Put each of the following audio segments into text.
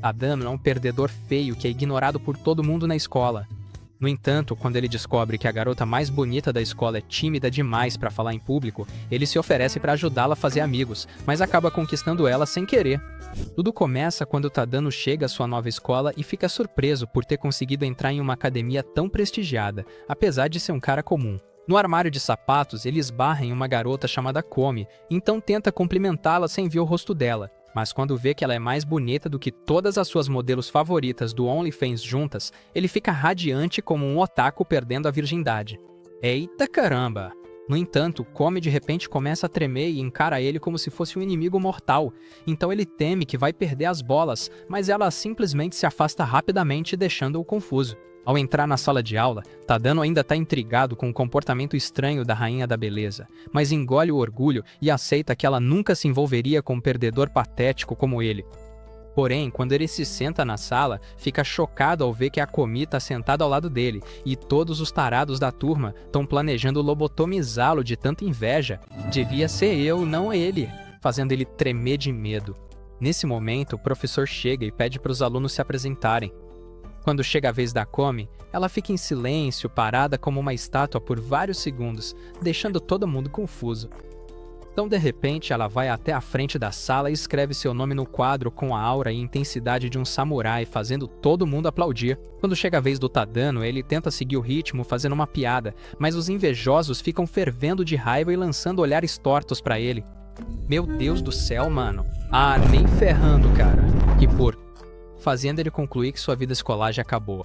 Tadano é um perdedor feio que é ignorado por todo mundo na escola. No entanto, quando ele descobre que a garota mais bonita da escola é tímida demais para falar em público, ele se oferece para ajudá-la a fazer amigos, mas acaba conquistando ela sem querer. Tudo começa quando Tadano chega à sua nova escola e fica surpreso por ter conseguido entrar em uma academia tão prestigiada, apesar de ser um cara comum. No armário de sapatos, ele esbarra em uma garota chamada Komi, então tenta cumprimentá-la sem ver o rosto dela. Mas quando vê que ela é mais bonita do que todas as suas modelos favoritas do OnlyFans juntas, ele fica radiante como um otaku perdendo a virgindade. Eita caramba! No entanto, Komi de repente começa a tremer e encara ele como se fosse um inimigo mortal, então ele teme que vai perder as bolas, mas ela simplesmente se afasta rapidamente, deixando-o confuso. Ao entrar na sala de aula, Tadano ainda está intrigado com o comportamento estranho da rainha da beleza, mas engole o orgulho e aceita que ela nunca se envolveria com um perdedor patético como ele. Porém, quando ele se senta na sala, fica chocado ao ver que a Komi está sentada ao lado dele e todos os tarados da turma estão planejando lobotomizá-lo de tanta inveja. Devia ser eu, não ele, fazendo ele tremer de medo. Nesse momento, o professor chega e pede para os alunos se apresentarem. Quando chega a vez da Komi, ela fica em silêncio, parada como uma estátua por vários segundos, deixando todo mundo confuso. Então, de repente, ela vai até a frente da sala e escreve seu nome no quadro com a aura e intensidade de um samurai, fazendo todo mundo aplaudir. Quando chega a vez do Tadano, ele tenta seguir o ritmo, fazendo uma piada, mas os invejosos ficam fervendo de raiva e lançando olhares tortos pra ele. Meu Deus do céu, mano. Ah, nem ferrando, cara. Que porco. Fazendo ele concluir que sua vida escolar já acabou.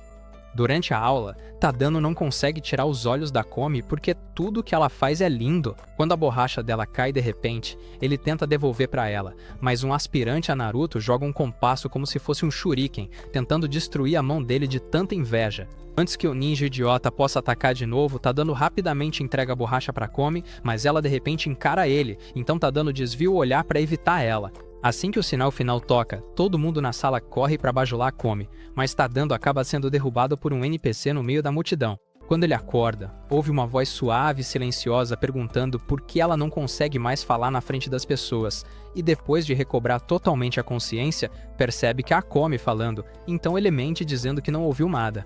Durante a aula, Tadano não consegue tirar os olhos da Komi porque tudo que ela faz é lindo. Quando a borracha dela cai de repente, ele tenta devolver para ela, mas um aspirante a Naruto joga um compasso como se fosse um shuriken, tentando destruir a mão dele de tanta inveja. Antes que o ninja idiota possa atacar de novo, Tadano rapidamente entrega a borracha para Komi, mas ela de repente encara ele, então Tadano desvia o olhar para evitar ela. Assim que o sinal final toca, todo mundo na sala corre para bajular a Komi, mas Tadano acaba sendo derrubado por um NPC no meio da multidão. Quando ele acorda, ouve uma voz suave e silenciosa perguntando por que ela não consegue mais falar na frente das pessoas, e depois de recobrar totalmente a consciência, percebe que é a Komi falando, então ele mente dizendo que não ouviu nada.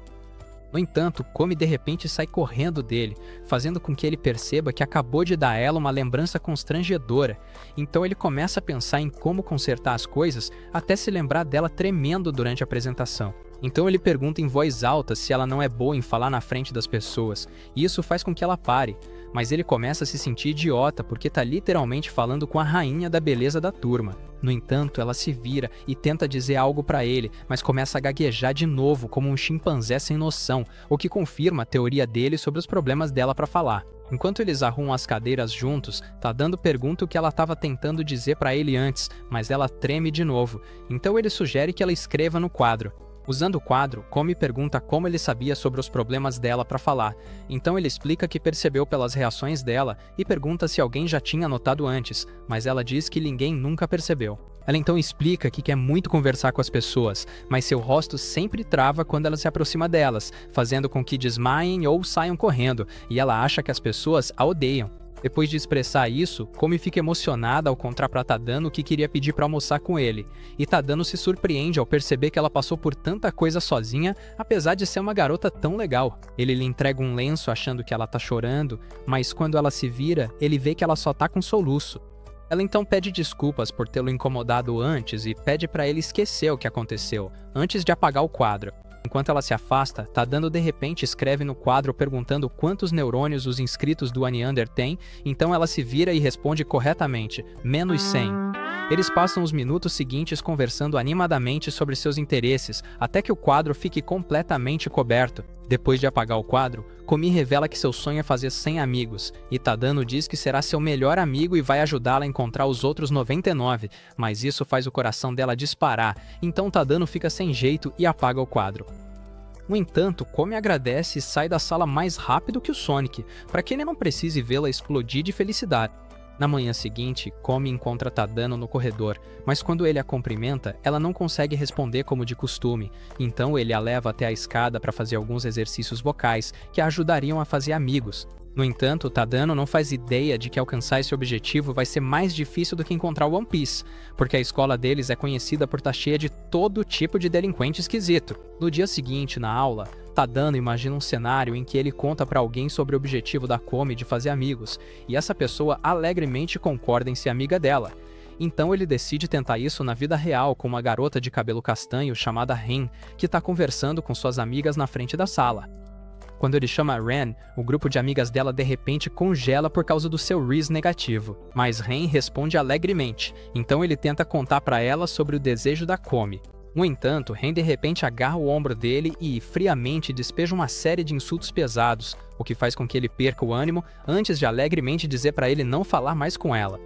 No entanto, Komi de repente sai correndo dele, fazendo com que ele perceba que acabou de dar a ela uma lembrança constrangedora. Então ele começa a pensar em como consertar as coisas até se lembrar dela tremendo durante a apresentação. Então ele pergunta em voz alta se ela não é boa em falar na frente das pessoas, e isso faz com que ela pare. Mas ele começa a se sentir idiota porque tá literalmente falando com a rainha da beleza da turma. No entanto, ela se vira e tenta dizer algo pra ele, mas começa a gaguejar de novo como um chimpanzé sem noção, o que confirma a teoria dele sobre os problemas dela pra falar. Enquanto eles arrumam as cadeiras juntos, Tadano pergunta o que ela estava tentando dizer pra ele antes, mas ela treme de novo, então ele sugere que ela escreva no quadro. Usando o quadro, Komi pergunta como ele sabia sobre os problemas dela para falar, então ele explica que percebeu pelas reações dela e pergunta se alguém já tinha notado antes, mas ela diz que ninguém nunca percebeu. Ela então explica que quer muito conversar com as pessoas, mas seu rosto sempre trava quando ela se aproxima delas, fazendo com que desmaiem ou saiam correndo, e ela acha que as pessoas a odeiam. Depois de expressar isso, Komi fica emocionada ao contar para Tadano que queria pedir para almoçar com ele, e Tadano se surpreende ao perceber que ela passou por tanta coisa sozinha, apesar de ser uma garota tão legal. Ele lhe entrega um lenço achando que ela tá chorando, mas quando ela se vira, ele vê que ela só tá com soluço. Ela então pede desculpas por tê-lo incomodado antes e pede para ele esquecer o que aconteceu, antes de apagar o quadro. Enquanto ela se afasta, Tadano de repente escreve no quadro perguntando quantos neurônios os inscritos do Aniander têm, então ela se vira e responde corretamente, menos 100. Eles passam os minutos seguintes conversando animadamente sobre seus interesses, até que o quadro fique completamente coberto. Depois de apagar o quadro, Komi revela que seu sonho é fazer 100 amigos, e Tadano diz que será seu melhor amigo e vai ajudá-la a encontrar os outros 99, mas isso faz o coração dela disparar, então Tadano fica sem jeito e apaga o quadro. No entanto, Komi agradece e sai da sala mais rápido que o Sonic, para que ele não precise vê-la explodir de felicidade. Na manhã seguinte, Komi encontra Tadano no corredor, mas quando ele a cumprimenta, ela não consegue responder como de costume, então ele a leva até a escada para fazer alguns exercícios vocais que a ajudariam a fazer amigos. No entanto, Tadano não faz ideia de que alcançar esse objetivo vai ser mais difícil do que encontrar One Piece, porque a escola deles é conhecida por estar cheia de todo tipo de delinquente esquisito. No dia seguinte, na aula, Tadano imagina um cenário em que ele conta para alguém sobre o objetivo da Komi de fazer amigos, e essa pessoa alegremente concorda em ser amiga dela. Então ele decide tentar isso na vida real com uma garota de cabelo castanho chamada Ren, que está conversando com suas amigas na frente da sala. Quando ele chama a Ren, o grupo de amigas dela de repente congela por causa do seu Riz negativo, mas Ren responde alegremente, então ele tenta contar para ela sobre o desejo da Komi. No entanto, Ren de repente agarra o ombro dele e, friamente, despeja uma série de insultos pesados, o que faz com que ele perca o ânimo antes de alegremente dizer para ele não falar mais com ela.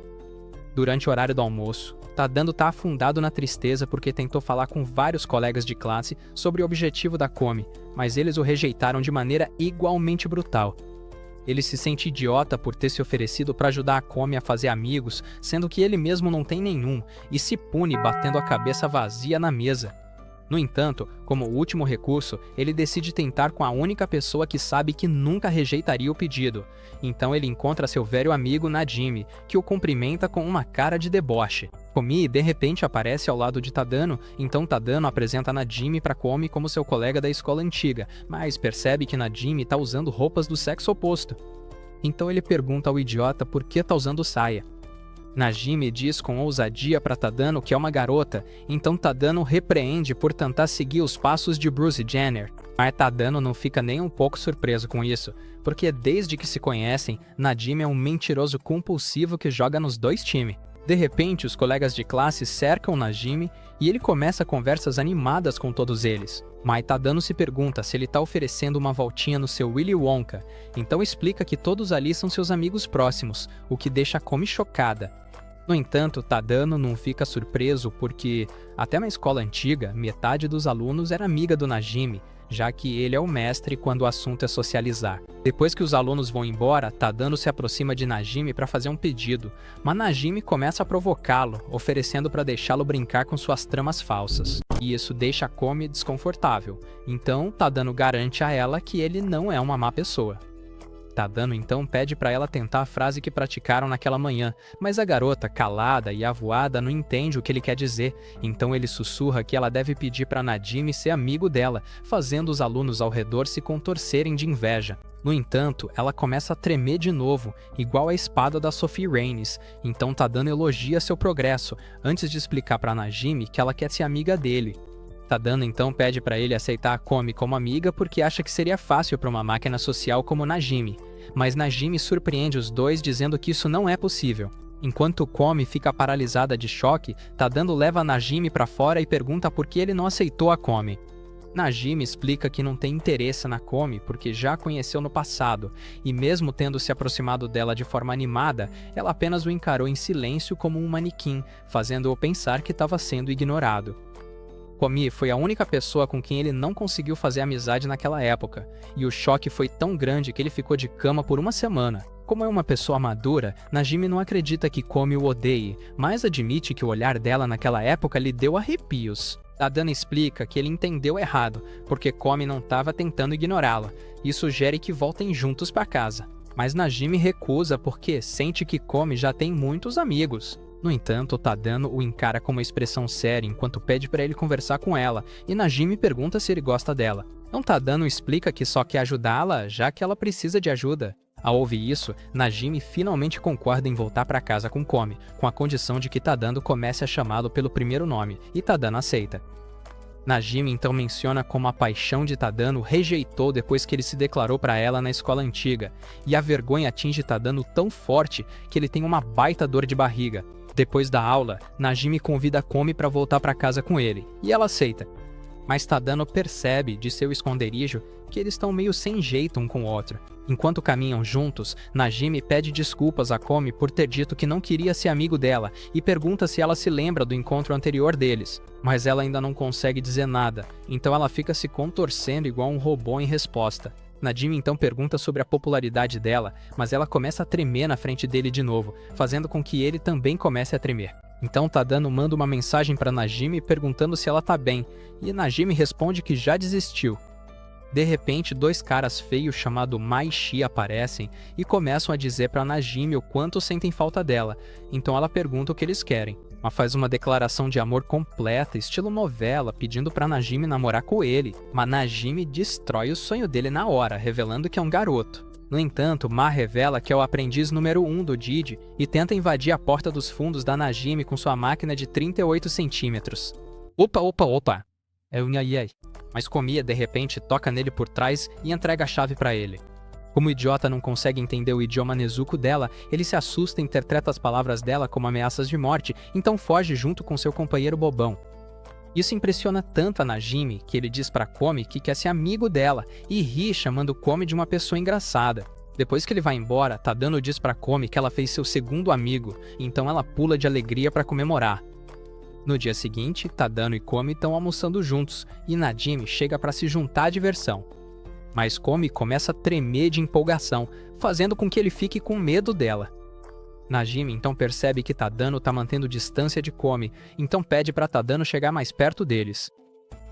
Durante o horário do almoço, Tadano tá afundado na tristeza porque tentou falar com vários colegas de classe sobre o objetivo da Komi, mas eles o rejeitaram de maneira igualmente brutal. Ele se sente idiota por ter se oferecido para ajudar a Komi a fazer amigos, sendo que ele mesmo não tem nenhum, e se pune batendo a cabeça vazia na mesa. No entanto, como último recurso, ele decide tentar com a única pessoa que sabe que nunca rejeitaria o pedido. Então ele encontra seu velho amigo Najimi, que o cumprimenta com uma cara de deboche. Komi de repente aparece ao lado de Tadano, então Tadano apresenta Najimi para Komi como seu colega da escola antiga, mas percebe que Najimi está usando roupas do sexo oposto. Então ele pergunta ao idiota por que está usando saia. Najimi diz com ousadia para Tadano que é uma garota, então Tadano repreende por tentar seguir os passos de Bruce Jenner. Mas Tadano não fica nem um pouco surpreso com isso, porque desde que se conhecem, Najimi é um mentiroso compulsivo que joga nos dois times. De repente, os colegas de classe cercam Najimi e ele começa conversas animadas com todos eles. Mas Tadano se pergunta se ele está oferecendo uma voltinha no seu Willy Wonka, então explica que todos ali são seus amigos próximos, o que deixa a Komi chocada. No entanto, Tadano não fica surpreso porque, até na escola antiga, metade dos alunos era amiga do Najimi, já que ele é o mestre quando o assunto é socializar. Depois que os alunos vão embora, Tadano se aproxima de Najimi para fazer um pedido, mas Najimi começa a provocá-lo, oferecendo para deixá-lo brincar com suas tramas falsas. E isso deixa a Komi desconfortável, então Tadano garante a ela que ele não é uma má pessoa. Tadano então pede para ela tentar a frase que praticaram naquela manhã, mas a garota, calada e avoada, não entende o que ele quer dizer, então ele sussurra que ela deve pedir para Najimi ser amigo dela, fazendo os alunos ao redor se contorcerem de inveja. No entanto, ela começa a tremer de novo, igual a espada da Sophie Raines, então Tadano elogia seu progresso, antes de explicar para Najimi que ela quer ser amiga dele. Tadano então pede para ele aceitar a Komi como amiga porque acha que seria fácil para uma máquina social como Najimi, mas Najimi surpreende os dois dizendo que isso não é possível. Enquanto Komi fica paralisada de choque, Tadano leva Najimi para fora e pergunta por que ele não aceitou a Komi. Najimi explica que não tem interesse na Komi porque já a conheceu no passado, e mesmo tendo se aproximado dela de forma animada, ela apenas o encarou em silêncio como um manequim, fazendo-o pensar que estava sendo ignorado. Komi foi a única pessoa com quem ele não conseguiu fazer amizade naquela época, e o choque foi tão grande que ele ficou de cama por uma semana. Como é uma pessoa madura, Najimi não acredita que Komi o odeie, mas admite que o olhar dela naquela época lhe deu arrepios. Tadano explica que ele entendeu errado, porque Komi não estava tentando ignorá-la, e sugere que voltem juntos para casa. Mas Najimi recusa porque sente que Komi já tem muitos amigos. No entanto, Tadano o encara com uma expressão séria enquanto pede para ele conversar com ela, e Najimi pergunta se ele gosta dela. Então Tadano explica que só quer ajudá-la, já que ela precisa de ajuda. Ao ouvir isso, Najimi finalmente concorda em voltar para casa com Komi, com a condição de que Tadano comece a chamá-lo pelo primeiro nome, e Tadano aceita. Najimi então menciona como a paixão de Tadano rejeitou depois que ele se declarou para ela na escola antiga, e a vergonha atinge Tadano tão forte que ele tem uma baita dor de barriga. Depois da aula, Najimi convida Komi para voltar para casa com ele, e ela aceita. Mas Tadano percebe, de seu esconderijo, que eles estão meio sem jeito um com o outro. Enquanto caminham juntos, Najimi pede desculpas a Komi por ter dito que não queria ser amigo dela e pergunta se ela se lembra do encontro anterior deles. Mas ela ainda não consegue dizer nada, então ela fica se contorcendo igual um robô em resposta. Najimi então pergunta sobre a popularidade dela, mas ela começa a tremer na frente dele de novo, fazendo com que ele também comece a tremer. Então Tadano manda uma mensagem para Najimi perguntando se ela tá bem, e Najimi responde que já desistiu. De repente, dois caras feios chamados Mai e Shi aparecem e começam a dizer pra Najimi o quanto sentem falta dela, então ela pergunta o que eles querem. Mas faz uma declaração de amor completa, estilo novela, pedindo pra Najimi namorar com ele, mas Najimi destrói o sonho dele na hora, revelando que é um garoto. No entanto, Ma revela que é o aprendiz número 1 do Didi e tenta invadir a porta dos fundos da Najimi com sua máquina de 38 centímetros. Opa! É o Nhaiei. Mas Komiya de repente toca nele por trás e entrega a chave pra ele. Como o idiota não consegue entender o idioma Nezuko dela, ele se assusta e interpreta as palavras dela como ameaças de morte, então foge junto com seu companheiro bobão. Isso impressiona tanto a Najimi que ele diz pra Komi que quer ser amigo dela e ri chamando Komi de uma pessoa engraçada. Depois que ele vai embora, Tadano diz pra Komi que ela fez seu segundo amigo, então ela pula de alegria pra comemorar. No dia seguinte, Tadano e Komi estão almoçando juntos e Najimi chega para se juntar à diversão. Mas Komi começa a tremer de empolgação, fazendo com que ele fique com medo dela. Najimi então percebe que Tadano está mantendo distância de Komi, então pede para Tadano chegar mais perto deles.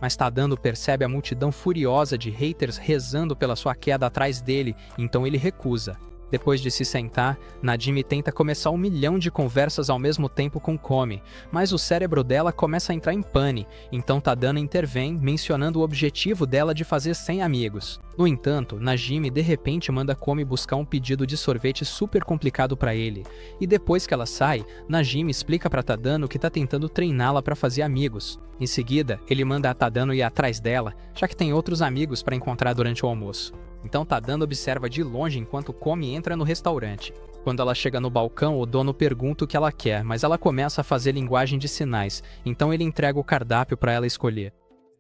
Mas Tadano percebe a multidão furiosa de haters rezando pela sua queda atrás dele, então ele recusa. Depois de se sentar, Najimi tenta começar 1 milhão de conversas ao mesmo tempo com Komi, mas o cérebro dela começa a entrar em pane, então Tadano intervém, mencionando o objetivo dela de fazer 100 amigos. No entanto, Najimi de repente manda Komi buscar um pedido de sorvete super complicado para ele, e depois que ela sai, Najimi explica para Tadano que tá tentando treiná-la para fazer amigos. Em seguida, ele manda a Tadano ir atrás dela, já que tem outros amigos para encontrar durante o almoço. Então Tadano observa de longe enquanto Komi entra no restaurante. Quando ela chega no balcão, o dono pergunta o que ela quer, mas ela começa a fazer linguagem de sinais, então ele entrega o cardápio para ela escolher.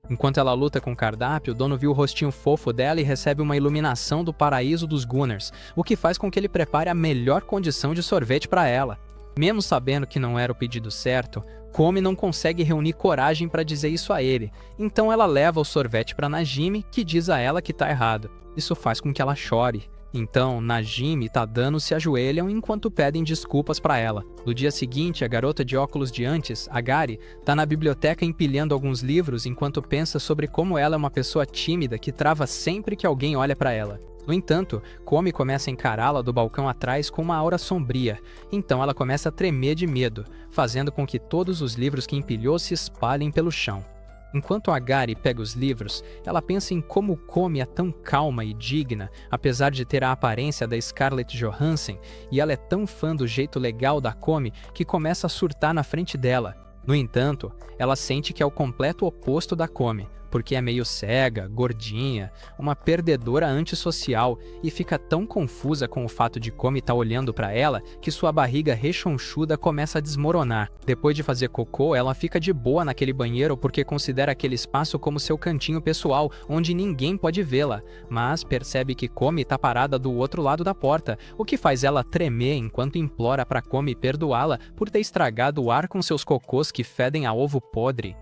Enquanto ela luta com o cardápio, o dono viu o rostinho fofo dela e recebe uma iluminação do paraíso dos Gunners, o que faz com que ele prepare a melhor condição de sorvete para ela. Mesmo sabendo que não era o pedido certo, Komi não consegue reunir coragem para dizer isso a ele, então ela leva o sorvete para Najimi, que diz a ela que tá errado. Isso faz com que ela chore. Então, Najimi e Tadano se ajoelham enquanto pedem desculpas para ela. No dia seguinte, a garota de óculos de antes, Agari, tá na biblioteca empilhando alguns livros enquanto pensa sobre como ela é uma pessoa tímida que trava sempre que alguém olha para ela. No entanto, Komi começa a encará-la do balcão atrás com uma aura sombria, então ela começa a tremer de medo, fazendo com que todos os livros que empilhou se espalhem pelo chão. Enquanto Agari pega os livros, ela pensa em como Komi é tão calma e digna, apesar de ter a aparência da Scarlett Johansson, e ela é tão fã do jeito legal da Komi que começa a surtar na frente dela. No entanto, ela sente que é o completo oposto da Komi, porque é meio cega, gordinha, uma perdedora antissocial e fica tão confusa com o fato de Komi estar olhando para ela que sua barriga rechonchuda começa a desmoronar. Depois de fazer cocô, ela fica de boa naquele banheiro porque considera aquele espaço como seu cantinho pessoal, onde ninguém pode vê-la, mas percebe que Komi está parada do outro lado da porta, o que faz ela tremer enquanto implora para Komi perdoá-la por ter estragado o ar com seus cocôs que fedem a ovo podre.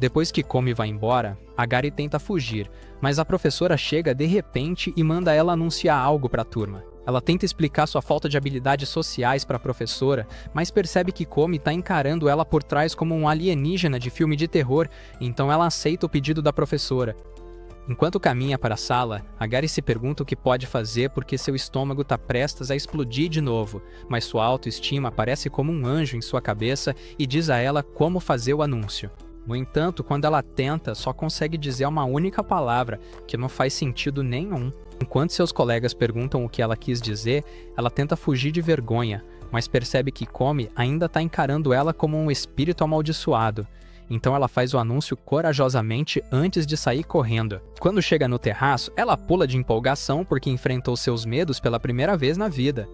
Depois que Komi vai embora, Agari tenta fugir, mas a professora chega de repente e manda ela anunciar algo para a turma. Ela tenta explicar sua falta de habilidades sociais para a professora, mas percebe que Komi está encarando ela por trás como um alienígena de filme de terror, então ela aceita o pedido da professora. Enquanto caminha para a sala, Agari se pergunta o que pode fazer porque seu estômago está prestes a explodir de novo, mas sua autoestima aparece como um anjo em sua cabeça e diz a ela como fazer o anúncio. No entanto, quando ela tenta, só consegue dizer uma única palavra, que não faz sentido nenhum. Enquanto seus colegas perguntam o que ela quis dizer, ela tenta fugir de vergonha, mas percebe que Komi ainda está encarando ela como um espírito amaldiçoado. Então ela faz o anúncio corajosamente antes de sair correndo. Quando chega no terraço, ela pula de empolgação porque enfrentou seus medos pela primeira vez na vida.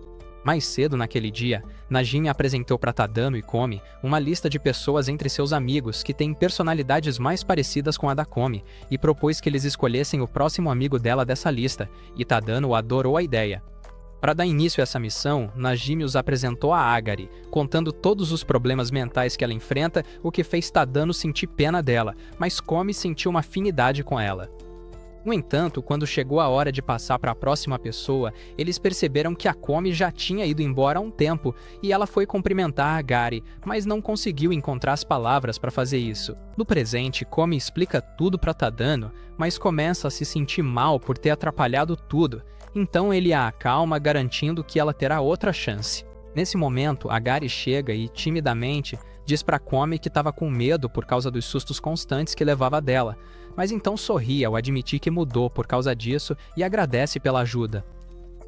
Mais cedo naquele dia, Najimi apresentou para Tadano e Komi uma lista de pessoas entre seus amigos que têm personalidades mais parecidas com a da Komi e propôs que eles escolhessem o próximo amigo dela dessa lista, e Tadano adorou a ideia. Para dar início a essa missão, Najimi os apresentou a Agari, contando todos os problemas mentais que ela enfrenta, o que fez Tadano sentir pena dela, mas Komi sentiu uma afinidade com ela. No entanto, quando chegou a hora de passar para a próxima pessoa, eles perceberam que a Komi já tinha ido embora há um tempo e ela foi cumprimentar a Gary, mas não conseguiu encontrar as palavras para fazer isso. No presente, Komi explica tudo para Tadano, mas começa a se sentir mal por ter atrapalhado tudo, então ele a acalma, garantindo que ela terá outra chance. Nesse momento, a Gary chega e, timidamente, diz para Komi que estava com medo por causa dos sustos constantes que levava dela, mas então sorri ao admitir que mudou por causa disso e agradece pela ajuda.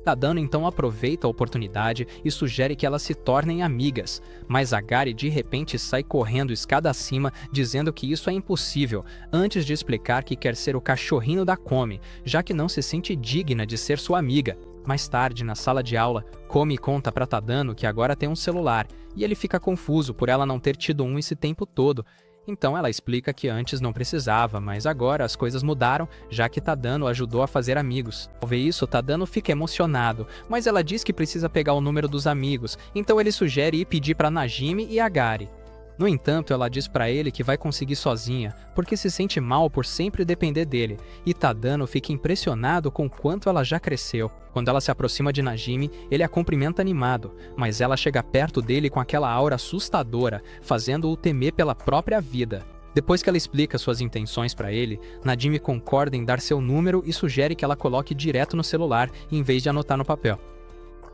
Tadano então aproveita a oportunidade e sugere que elas se tornem amigas, mas a Gary de repente sai correndo escada acima, dizendo que isso é impossível, antes de explicar que quer ser o cachorrinho da Komi, já que não se sente digna de ser sua amiga. Mais tarde, na sala de aula, Komi conta para Tadano que agora tem um celular, e ele fica confuso por ela não ter tido um esse tempo todo. Então ela explica que antes não precisava, mas agora as coisas mudaram, já que Tadano ajudou a fazer amigos. Ao ver isso, Tadano fica emocionado, mas ela diz que precisa pegar o número dos amigos, então ele sugere ir pedir para Najimi e a Gary. No entanto, ela diz para ele que vai conseguir sozinha, porque se sente mal por sempre depender dele, e Tadano fica impressionado com o quanto ela já cresceu. Quando ela se aproxima de Najimi, ele a cumprimenta animado, mas ela chega perto dele com aquela aura assustadora, fazendo-o temer pela própria vida. Depois que ela explica suas intenções para ele, Najimi concorda em dar seu número e sugere que ela coloque direto no celular, em vez de anotar no papel.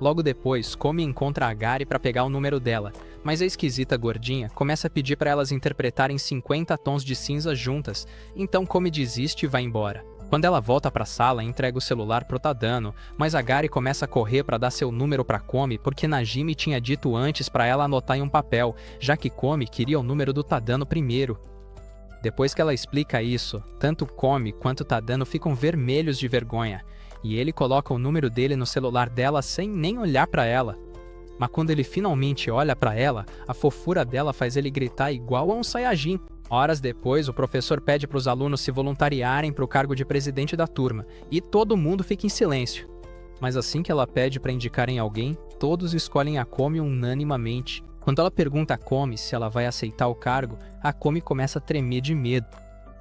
Logo depois, Komi encontra a Gary para pegar o número dela, mas a esquisita gordinha começa a pedir para elas interpretarem 50 tons de cinza juntas, então Komi desiste e vai embora. Quando ela volta para a sala, entrega o celular pro Tadano, mas a Gary começa a correr para dar seu número para Komi porque Najimi tinha dito antes para ela anotar em um papel, já que Komi queria o número do Tadano primeiro. Depois que ela explica isso, tanto Komi quanto Tadano ficam vermelhos de vergonha, e ele coloca o número dele no celular dela sem nem olhar para ela. Mas quando ele finalmente olha para ela, a fofura dela faz ele gritar igual a um Saiyajin. Horas depois, o professor pede para os alunos se voluntariarem para o cargo de presidente da turma, e todo mundo fica em silêncio. Mas assim que ela pede para indicarem alguém, todos escolhem a Komi unanimamente. Quando ela pergunta a Komi se ela vai aceitar o cargo, a Komi começa a tremer de medo.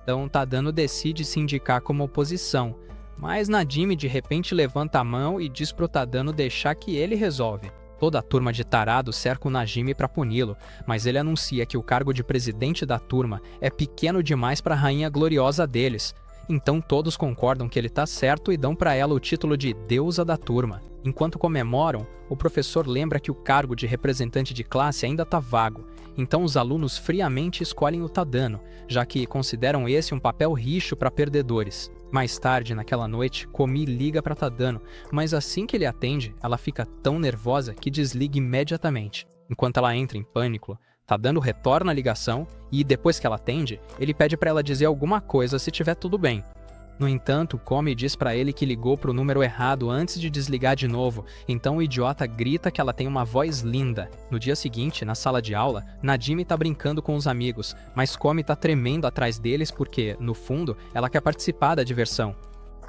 Então Tadano decide se indicar como oposição, mas Najimi de repente levanta a mão e diz pro Tadano deixar que ele resolve. Toda a turma de tarados cerca o Najimi para puni-lo, mas ele anuncia que o cargo de presidente da turma é pequeno demais para a rainha gloriosa deles. Então todos concordam que ele tá certo e dão para ela o título de deusa da turma. Enquanto comemoram, o professor lembra que o cargo de representante de classe ainda tá vago, então os alunos friamente escolhem o Tadano, já que consideram esse um papel rixo para perdedores. Mais tarde, naquela noite, Komi liga para Tadano, mas assim que ele atende, ela fica tão nervosa que desliga imediatamente. Enquanto ela entra em pânico, Tadano retorna a ligação e, depois que ela atende, ele pede para ela dizer alguma coisa se tiver tudo bem. No entanto, Komi diz para ele que ligou para o número errado antes de desligar de novo, então o idiota grita que ela tem uma voz linda. No dia seguinte, na sala de aula, Najimi tá brincando com os amigos, mas Komi tá tremendo atrás deles porque, no fundo, ela quer participar da diversão.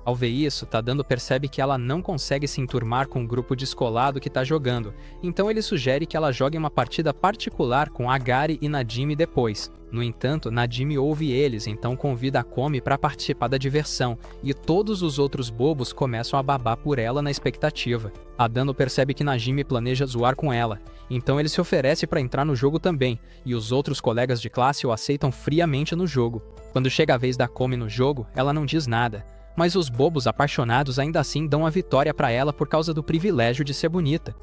Ao ver isso, Tadano percebe que ela não consegue se enturmar com o grupo descolado que tá jogando, então ele sugere que ela jogue uma partida particular com a Gary e Najimi depois. No entanto, Najimi ouve eles, então convida a Komi para participar da diversão, e todos os outros bobos começam a babar por ela na expectativa. Tadano percebe que Najimi planeja zoar com ela, então ele se oferece para entrar no jogo também, e os outros colegas de classe o aceitam friamente no jogo. Quando chega a vez da Komi no jogo, ela não diz nada, mas os bobos apaixonados ainda assim dão a vitória para ela por causa do privilégio de ser bonita.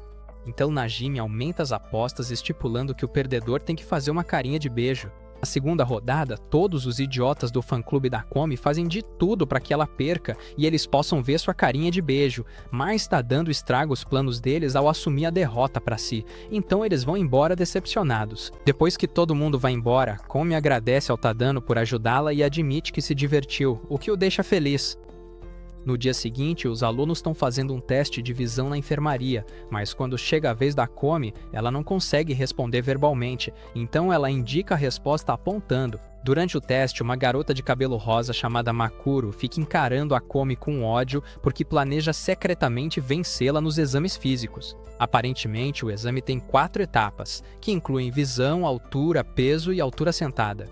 Então Najimi aumenta as apostas estipulando que o perdedor tem que fazer uma carinha de beijo. Na segunda rodada, todos os idiotas do fã-clube da Komi fazem de tudo para que ela perca e eles possam ver sua carinha de beijo, mas tá dando estrago aos planos deles ao assumir a derrota para si, então eles vão embora decepcionados. Depois que todo mundo vai embora, Komi agradece ao Tadano por ajudá-la e admite que se divertiu, o que o deixa feliz. No dia seguinte, os alunos estão fazendo um teste de visão na enfermaria, mas quando chega a vez da Komi, ela não consegue responder verbalmente, então ela indica a resposta apontando. Durante o teste, uma garota de cabelo rosa chamada Makuro fica encarando a Komi com ódio porque planeja secretamente vencê-la nos exames físicos. Aparentemente, o exame tem 4 etapas, que incluem visão, altura, peso e altura sentada.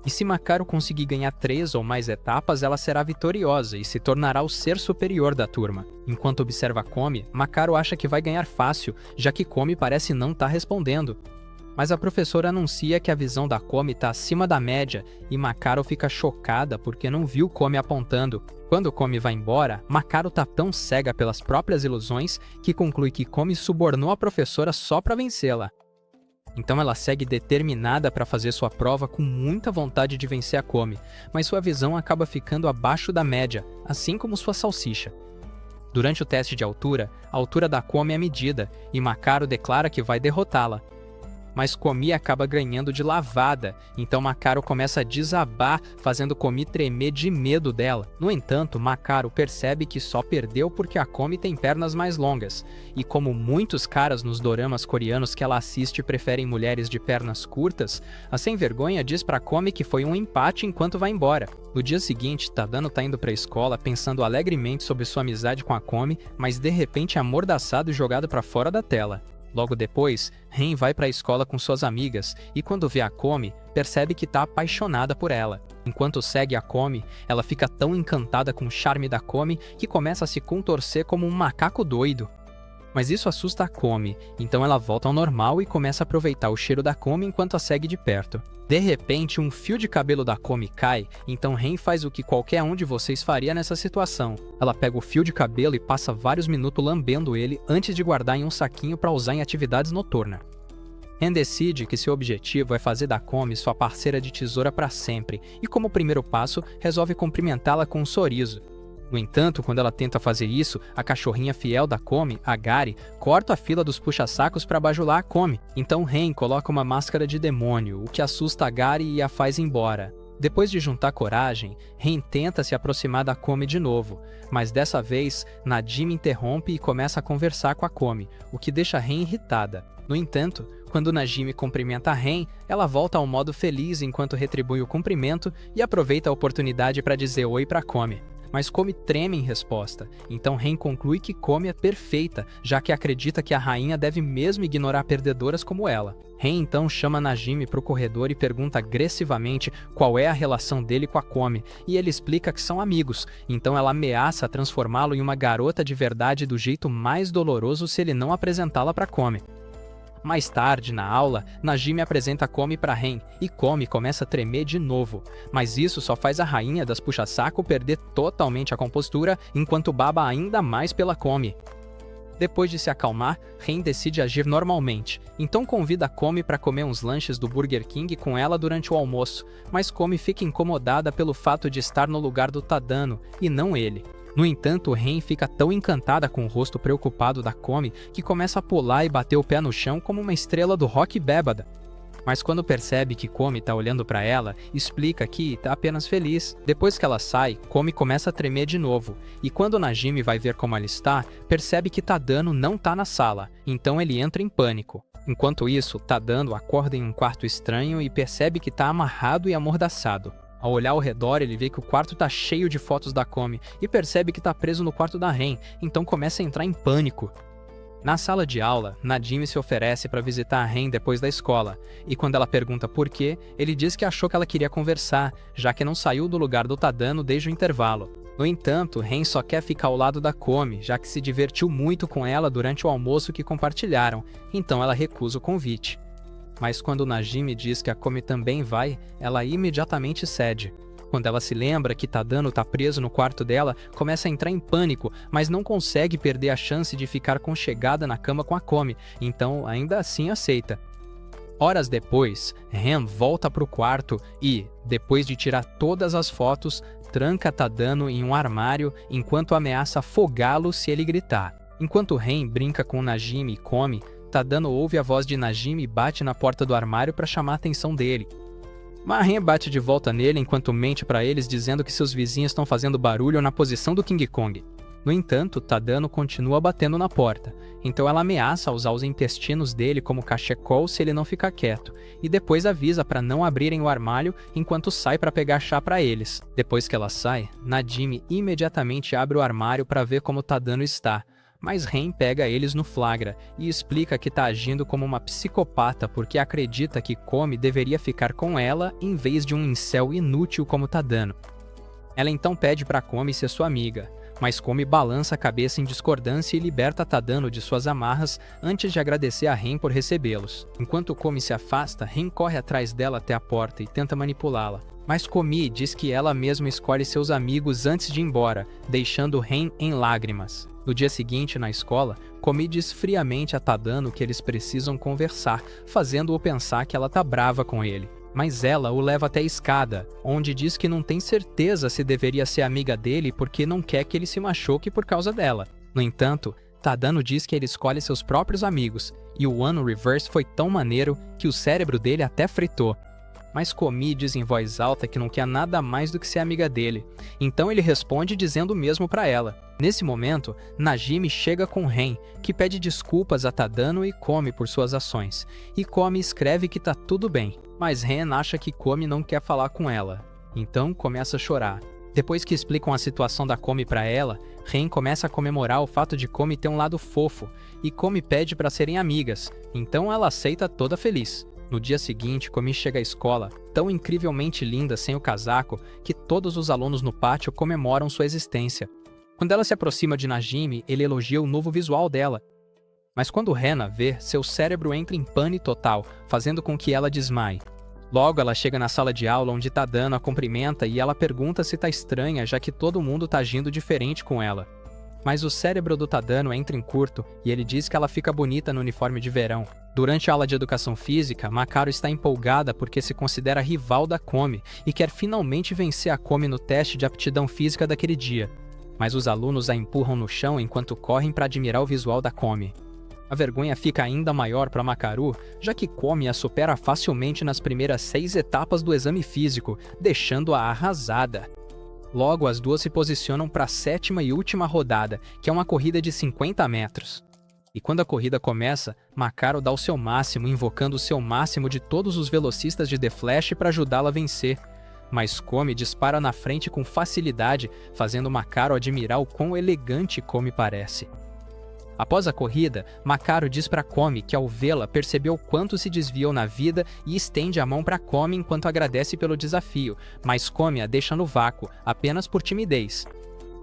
E se Makaru conseguir ganhar 3 ou mais etapas, ela será vitoriosa e se tornará o ser superior da turma. Enquanto observa Komi, Makaru acha que vai ganhar fácil, já que Komi parece não estar respondendo. Mas a professora anuncia que a visão da Komi está acima da média e Makaru fica chocada porque não viu Komi apontando. Quando Komi vai embora, Makaru está tão cega pelas próprias ilusões que conclui que Komi subornou a professora só para vencê-la. Então ela segue determinada para fazer sua prova com muita vontade de vencer a Komi, mas sua visão acaba ficando abaixo da média, assim como sua salsicha. Durante o teste de altura, a altura da Komi é medida e Makaru declara que vai derrotá-la. Mas Komi acaba ganhando de lavada, então Makaru começa a desabar, fazendo Komi tremer de medo dela. No entanto, Makaru percebe que só perdeu porque a Komi tem pernas mais longas, e como muitos caras nos doramas coreanos que ela assiste preferem mulheres de pernas curtas, a sem-vergonha diz pra Komi que foi um empate enquanto vai embora. No dia seguinte, Tadano tá indo pra escola pensando alegremente sobre sua amizade com a Komi, mas de repente é amordaçado e jogado pra fora da tela. Logo depois, Ren vai para a escola com suas amigas e quando vê a Komi, percebe que está apaixonada por ela. Enquanto segue a Komi, ela fica tão encantada com o charme da Komi que começa a se contorcer como um macaco doido. Mas isso assusta a Komi, então ela volta ao normal e começa a aproveitar o cheiro da Komi enquanto a segue de perto. De repente, um fio de cabelo da Komi cai, então Ren faz o que qualquer um de vocês faria nessa situação. Ela pega o fio de cabelo e passa vários minutos lambendo ele antes de guardar em um saquinho para usar em atividades noturnas. Ren decide que seu objetivo é fazer da Komi sua parceira de tesoura para sempre, e como primeiro passo, resolve cumprimentá-la com um sorriso. No entanto, quando ela tenta fazer isso, a cachorrinha fiel da Komi, a Gari, corta a fila dos puxa-sacos para bajular a Komi. Então Ren coloca uma máscara de demônio, o que assusta a Gari e a faz ir embora. Depois de juntar coragem, Ren tenta se aproximar da Komi de novo, mas dessa vez, Najimi interrompe e começa a conversar com a Komi, o que deixa Ren irritada. No entanto, quando Najimi cumprimenta a Ren, ela volta ao modo feliz enquanto retribui o cumprimento e aproveita a oportunidade para dizer oi para Komi. Mas Komi treme em resposta, então Ren conclui que Komi é perfeita, já que acredita que a rainha deve mesmo ignorar perdedoras como ela. Ren então chama Najimi para o corredor e pergunta agressivamente qual é a relação dele com a Komi, e ele explica que são amigos, então ela ameaça transformá-lo em uma garota de verdade do jeito mais doloroso se ele não apresentá-la para Komi. Mais tarde, na aula, Najimi apresenta Komi para Ren, e Komi começa a tremer de novo. Mas isso só faz a rainha das puxa-saco perder totalmente a compostura, enquanto baba ainda mais pela Komi. Depois de se acalmar, Ren decide agir normalmente, então convida Komi para comer uns lanches do Burger King com ela durante o almoço, mas Komi fica incomodada pelo fato de estar no lugar do Tadano, e não ele. No entanto, Ren fica tão encantada com o rosto preocupado da Komi que começa a pular e bater o pé no chão como uma estrela do rock bêbada. Mas quando percebe que Komi tá olhando para ela, explica que tá apenas feliz. Depois que ela sai, Komi começa a tremer de novo, e quando Najimi vai ver como ela está, percebe que Tadano não tá na sala, então ele entra em pânico. Enquanto isso, Tadano acorda em um quarto estranho e percebe que tá amarrado e amordaçado. Ao olhar ao redor, ele vê que o quarto tá cheio de fotos da Komi e percebe que tá preso no quarto da Ren, então começa a entrar em pânico. Na sala de aula, Najimi se oferece para visitar a Ren depois da escola, e quando ela pergunta por quê, ele diz que achou que ela queria conversar, já que não saiu do lugar do Tadano desde o intervalo. No entanto, Ren só quer ficar ao lado da Komi, já que se divertiu muito com ela durante o almoço que compartilharam, então ela recusa o convite. Mas quando Najimi diz que a Komi também vai, ela imediatamente cede. Quando ela se lembra que Tadano tá preso no quarto dela, começa a entrar em pânico, mas não consegue perder a chance de ficar conchegada na cama com a Komi, então ainda assim aceita. Horas depois, Ren volta pro quarto e, depois de tirar todas as fotos, tranca Tadano em um armário enquanto ameaça afogá-lo se ele gritar. Enquanto Ren brinca com Najimi e Komi, Tadano ouve a voz de Najimi e bate na porta do armário para chamar a atenção dele. Mas Ren bate de volta nele enquanto mente para eles dizendo que seus vizinhos estão fazendo barulho na posição do King Kong. No entanto, Tadano continua batendo na porta, então ela ameaça usar os intestinos dele como cachecol se ele não ficar quieto, e depois avisa para não abrirem o armário enquanto sai para pegar chá para eles. Depois que ela sai, Najimi imediatamente abre o armário para ver como Tadano está, mas Ren pega eles no flagra e explica que tá agindo como uma psicopata porque acredita que Komi deveria ficar com ela em vez de um incel inútil como Tadano. Ela então pede para Komi ser sua amiga, mas Komi balança a cabeça em discordância e liberta Tadano de suas amarras antes de agradecer a Ren por recebê-los. Enquanto Komi se afasta, Ren corre atrás dela até a porta e tenta manipulá-la. Mas Komi diz que ela mesma escolhe seus amigos antes de ir embora, deixando Ren em lágrimas. No dia seguinte, na escola, Komi diz friamente a Tadano que eles precisam conversar, fazendo-o pensar que ela tá brava com ele. Mas ela o leva até a escada, onde diz que não tem certeza se deveria ser amiga dele porque não quer que ele se machuque por causa dela. No entanto, Tadano diz que ele escolhe seus próprios amigos, e o ano reverse foi tão maneiro que o cérebro dele até fritou. Mas Komi diz em voz alta que não quer nada mais do que ser amiga dele, então ele responde dizendo o mesmo para ela. Nesse momento, Najimi chega com Ren, que pede desculpas a Tadano e Komi por suas ações, e Komi escreve que tá tudo bem, mas Ren acha que Komi não quer falar com ela, então começa a chorar. Depois que explicam a situação da Komi para ela, Ren começa a comemorar o fato de Komi ter um lado fofo, e Komi pede para serem amigas, então ela aceita toda feliz. No dia seguinte, Komi chega à escola, tão incrivelmente linda sem o casaco, que todos os alunos no pátio comemoram sua existência. Quando ela se aproxima de Najimi, ele elogia o novo visual dela. Mas quando Rena vê, seu cérebro entra em pane total, fazendo com que ela desmaie. Logo, ela chega na sala de aula onde Tadano a cumprimenta e ela pergunta se tá estranha, já que todo mundo tá agindo diferente com ela. Mas o cérebro do Tadano entra em curto e ele diz que ela fica bonita no uniforme de verão. Durante a aula de educação física, Makaru está empolgada porque se considera rival da Komi e quer finalmente vencer a Komi no teste de aptidão física daquele dia. Mas os alunos a empurram no chão enquanto correm para admirar o visual da Komi. A vergonha fica ainda maior para Makaru, já que Komi a supera facilmente nas primeiras 6 etapas do exame físico, deixando-a arrasada. Logo, as duas se posicionam para a 7ª e última rodada, que é uma corrida de 50 metros. E quando a corrida começa, Makaru dá o seu máximo, invocando o seu máximo de todos os velocistas de The Flash para ajudá-la a vencer. Mas Komi dispara na frente com facilidade, fazendo Makaru admirar o quão elegante Komi parece. Após a corrida, Makaru diz para Komi que ao vê-la percebeu quanto se desviou na vida e estende a mão para Komi enquanto agradece pelo desafio, mas Komi a deixa no vácuo, apenas por timidez.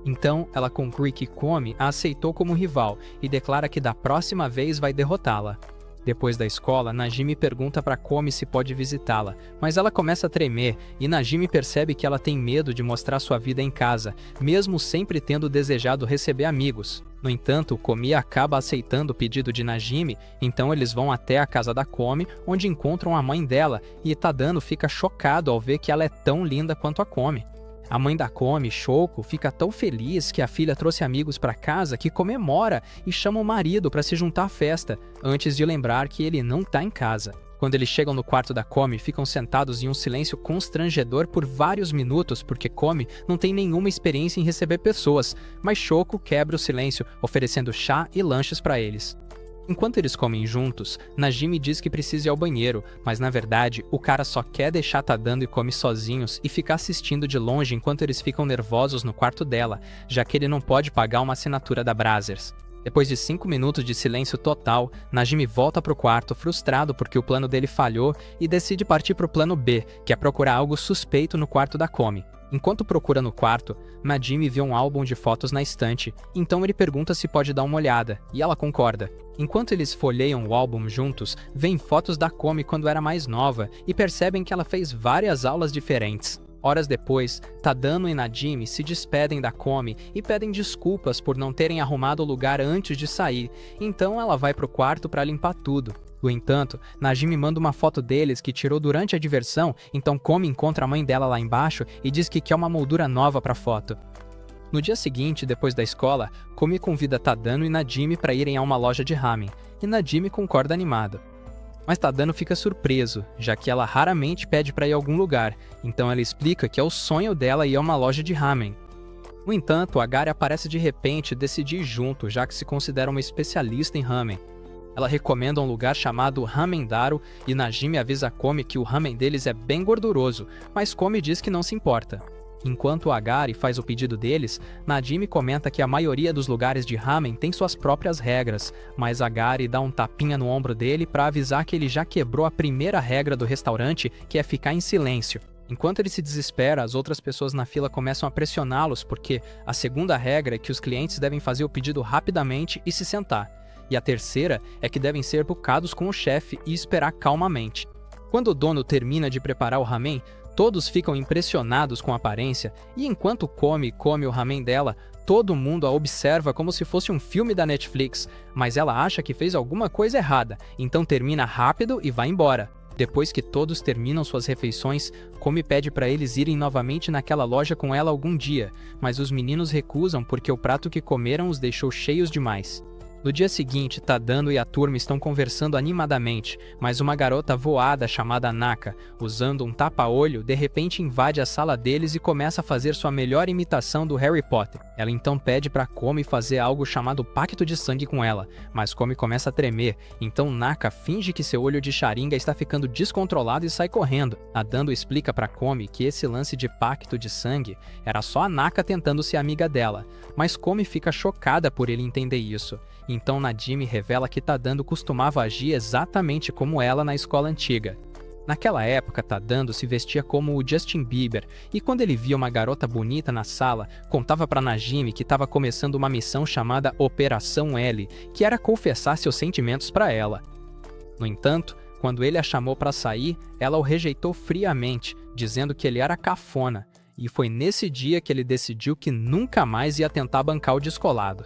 Então, ela conclui que Komi a aceitou como rival e declara que da próxima vez vai derrotá-la. Depois da escola, Najimi pergunta para Komi se pode visitá-la, mas ela começa a tremer e Najimi percebe que ela tem medo de mostrar sua vida em casa, mesmo sempre tendo desejado receber amigos. No entanto, Komi acaba aceitando o pedido de Najimi, então eles vão até a casa da Komi, onde encontram a mãe dela, e Tadano fica chocado ao ver que ela é tão linda quanto a Komi. A mãe da Komi, Shoko, fica tão feliz que a filha trouxe amigos para casa que comemora e chama o marido para se juntar à festa, antes de lembrar que ele não tá em casa. Quando eles chegam no quarto da Komi, ficam sentados em um silêncio constrangedor por vários minutos porque Komi não tem nenhuma experiência em receber pessoas, mas Shoko quebra o silêncio, oferecendo chá e lanches para eles. Enquanto eles comem juntos, Najimi diz que precisa ir ao banheiro, mas na verdade, o cara só quer deixar Tadano e Komi sozinhos e ficar assistindo de longe enquanto eles ficam nervosos no quarto dela, já que ele não pode pagar uma assinatura da Brazzers. Depois de 5 minutos de silêncio total, Najimi volta pro quarto frustrado porque o plano dele falhou e decide partir pro plano B, que é procurar algo suspeito no quarto da Komi. Enquanto procura no quarto, Najimi vê um álbum de fotos na estante, então ele pergunta se pode dar uma olhada, e ela concorda. Enquanto eles folheiam o álbum juntos, veem fotos da Komi quando era mais nova e percebem que ela fez várias aulas diferentes. Horas depois, Tadano e Najimi se despedem da Komi e pedem desculpas por não terem arrumado o lugar antes de sair, então ela vai pro quarto para limpar tudo. No entanto, Najimi manda uma foto deles que tirou durante a diversão, então Komi encontra a mãe dela lá embaixo e diz que quer uma moldura nova para a foto. No dia seguinte, depois da escola, Komi convida Tadano e Najimi para irem a uma loja de ramen, e Najimi concorda animado. Mas Tadano fica surpreso, já que ela raramente pede para ir a algum lugar, então ela explica que é o sonho dela ir a uma loja de ramen. No entanto, a Gari aparece de repente e decide ir junto, já que se considera uma especialista em ramen. Ela recomenda um lugar chamado Ramendaro e Najimi avisa Komi que o ramen deles é bem gorduroso, mas Komi diz que não se importa. Enquanto a Gari faz o pedido deles, Najimi comenta que a maioria dos lugares de ramen tem suas próprias regras, mas a Gari dá um tapinha no ombro dele para avisar que ele já quebrou a primeira regra do restaurante, que é ficar em silêncio. Enquanto ele se desespera, as outras pessoas na fila começam a pressioná-los porque a segunda regra é que os clientes devem fazer o pedido rapidamente e se sentar, e a terceira é que devem ser educados com o chefe e esperar calmamente. Quando o dono termina de preparar o ramen, todos ficam impressionados com a aparência, e enquanto come o ramen dela, todo mundo a observa como se fosse um filme da Netflix, mas ela acha que fez alguma coisa errada, então termina rápido e vai embora. Depois que todos terminam suas refeições, Komi pede para eles irem novamente naquela loja com ela algum dia, mas os meninos recusam porque o prato que comeram os deixou cheios demais. No dia seguinte, Tadano e a turma estão conversando animadamente, mas uma garota voada chamada Naka, usando um tapa-olho, de repente invade a sala deles e começa a fazer sua melhor imitação do Harry Potter. Ela então pede para Komi fazer algo chamado Pacto de Sangue com ela, mas Komi começa a tremer, então Naka finge que seu olho de Sharingan está ficando descontrolado e sai correndo. Tadano explica para Komi que esse lance de Pacto de Sangue era só a Naka tentando ser amiga dela, mas Komi fica chocada por ele entender isso. Então Najimi revela que Tadano costumava agir exatamente como ela na escola antiga. Naquela época, Tadano se vestia como o Justin Bieber, e quando ele via uma garota bonita na sala, contava para Najimi que estava começando uma missão chamada Operação L, que era confessar seus sentimentos para ela. No entanto, quando ele a chamou para sair, ela o rejeitou friamente, dizendo que ele era cafona, e foi nesse dia que ele decidiu que nunca mais ia tentar bancar o descolado.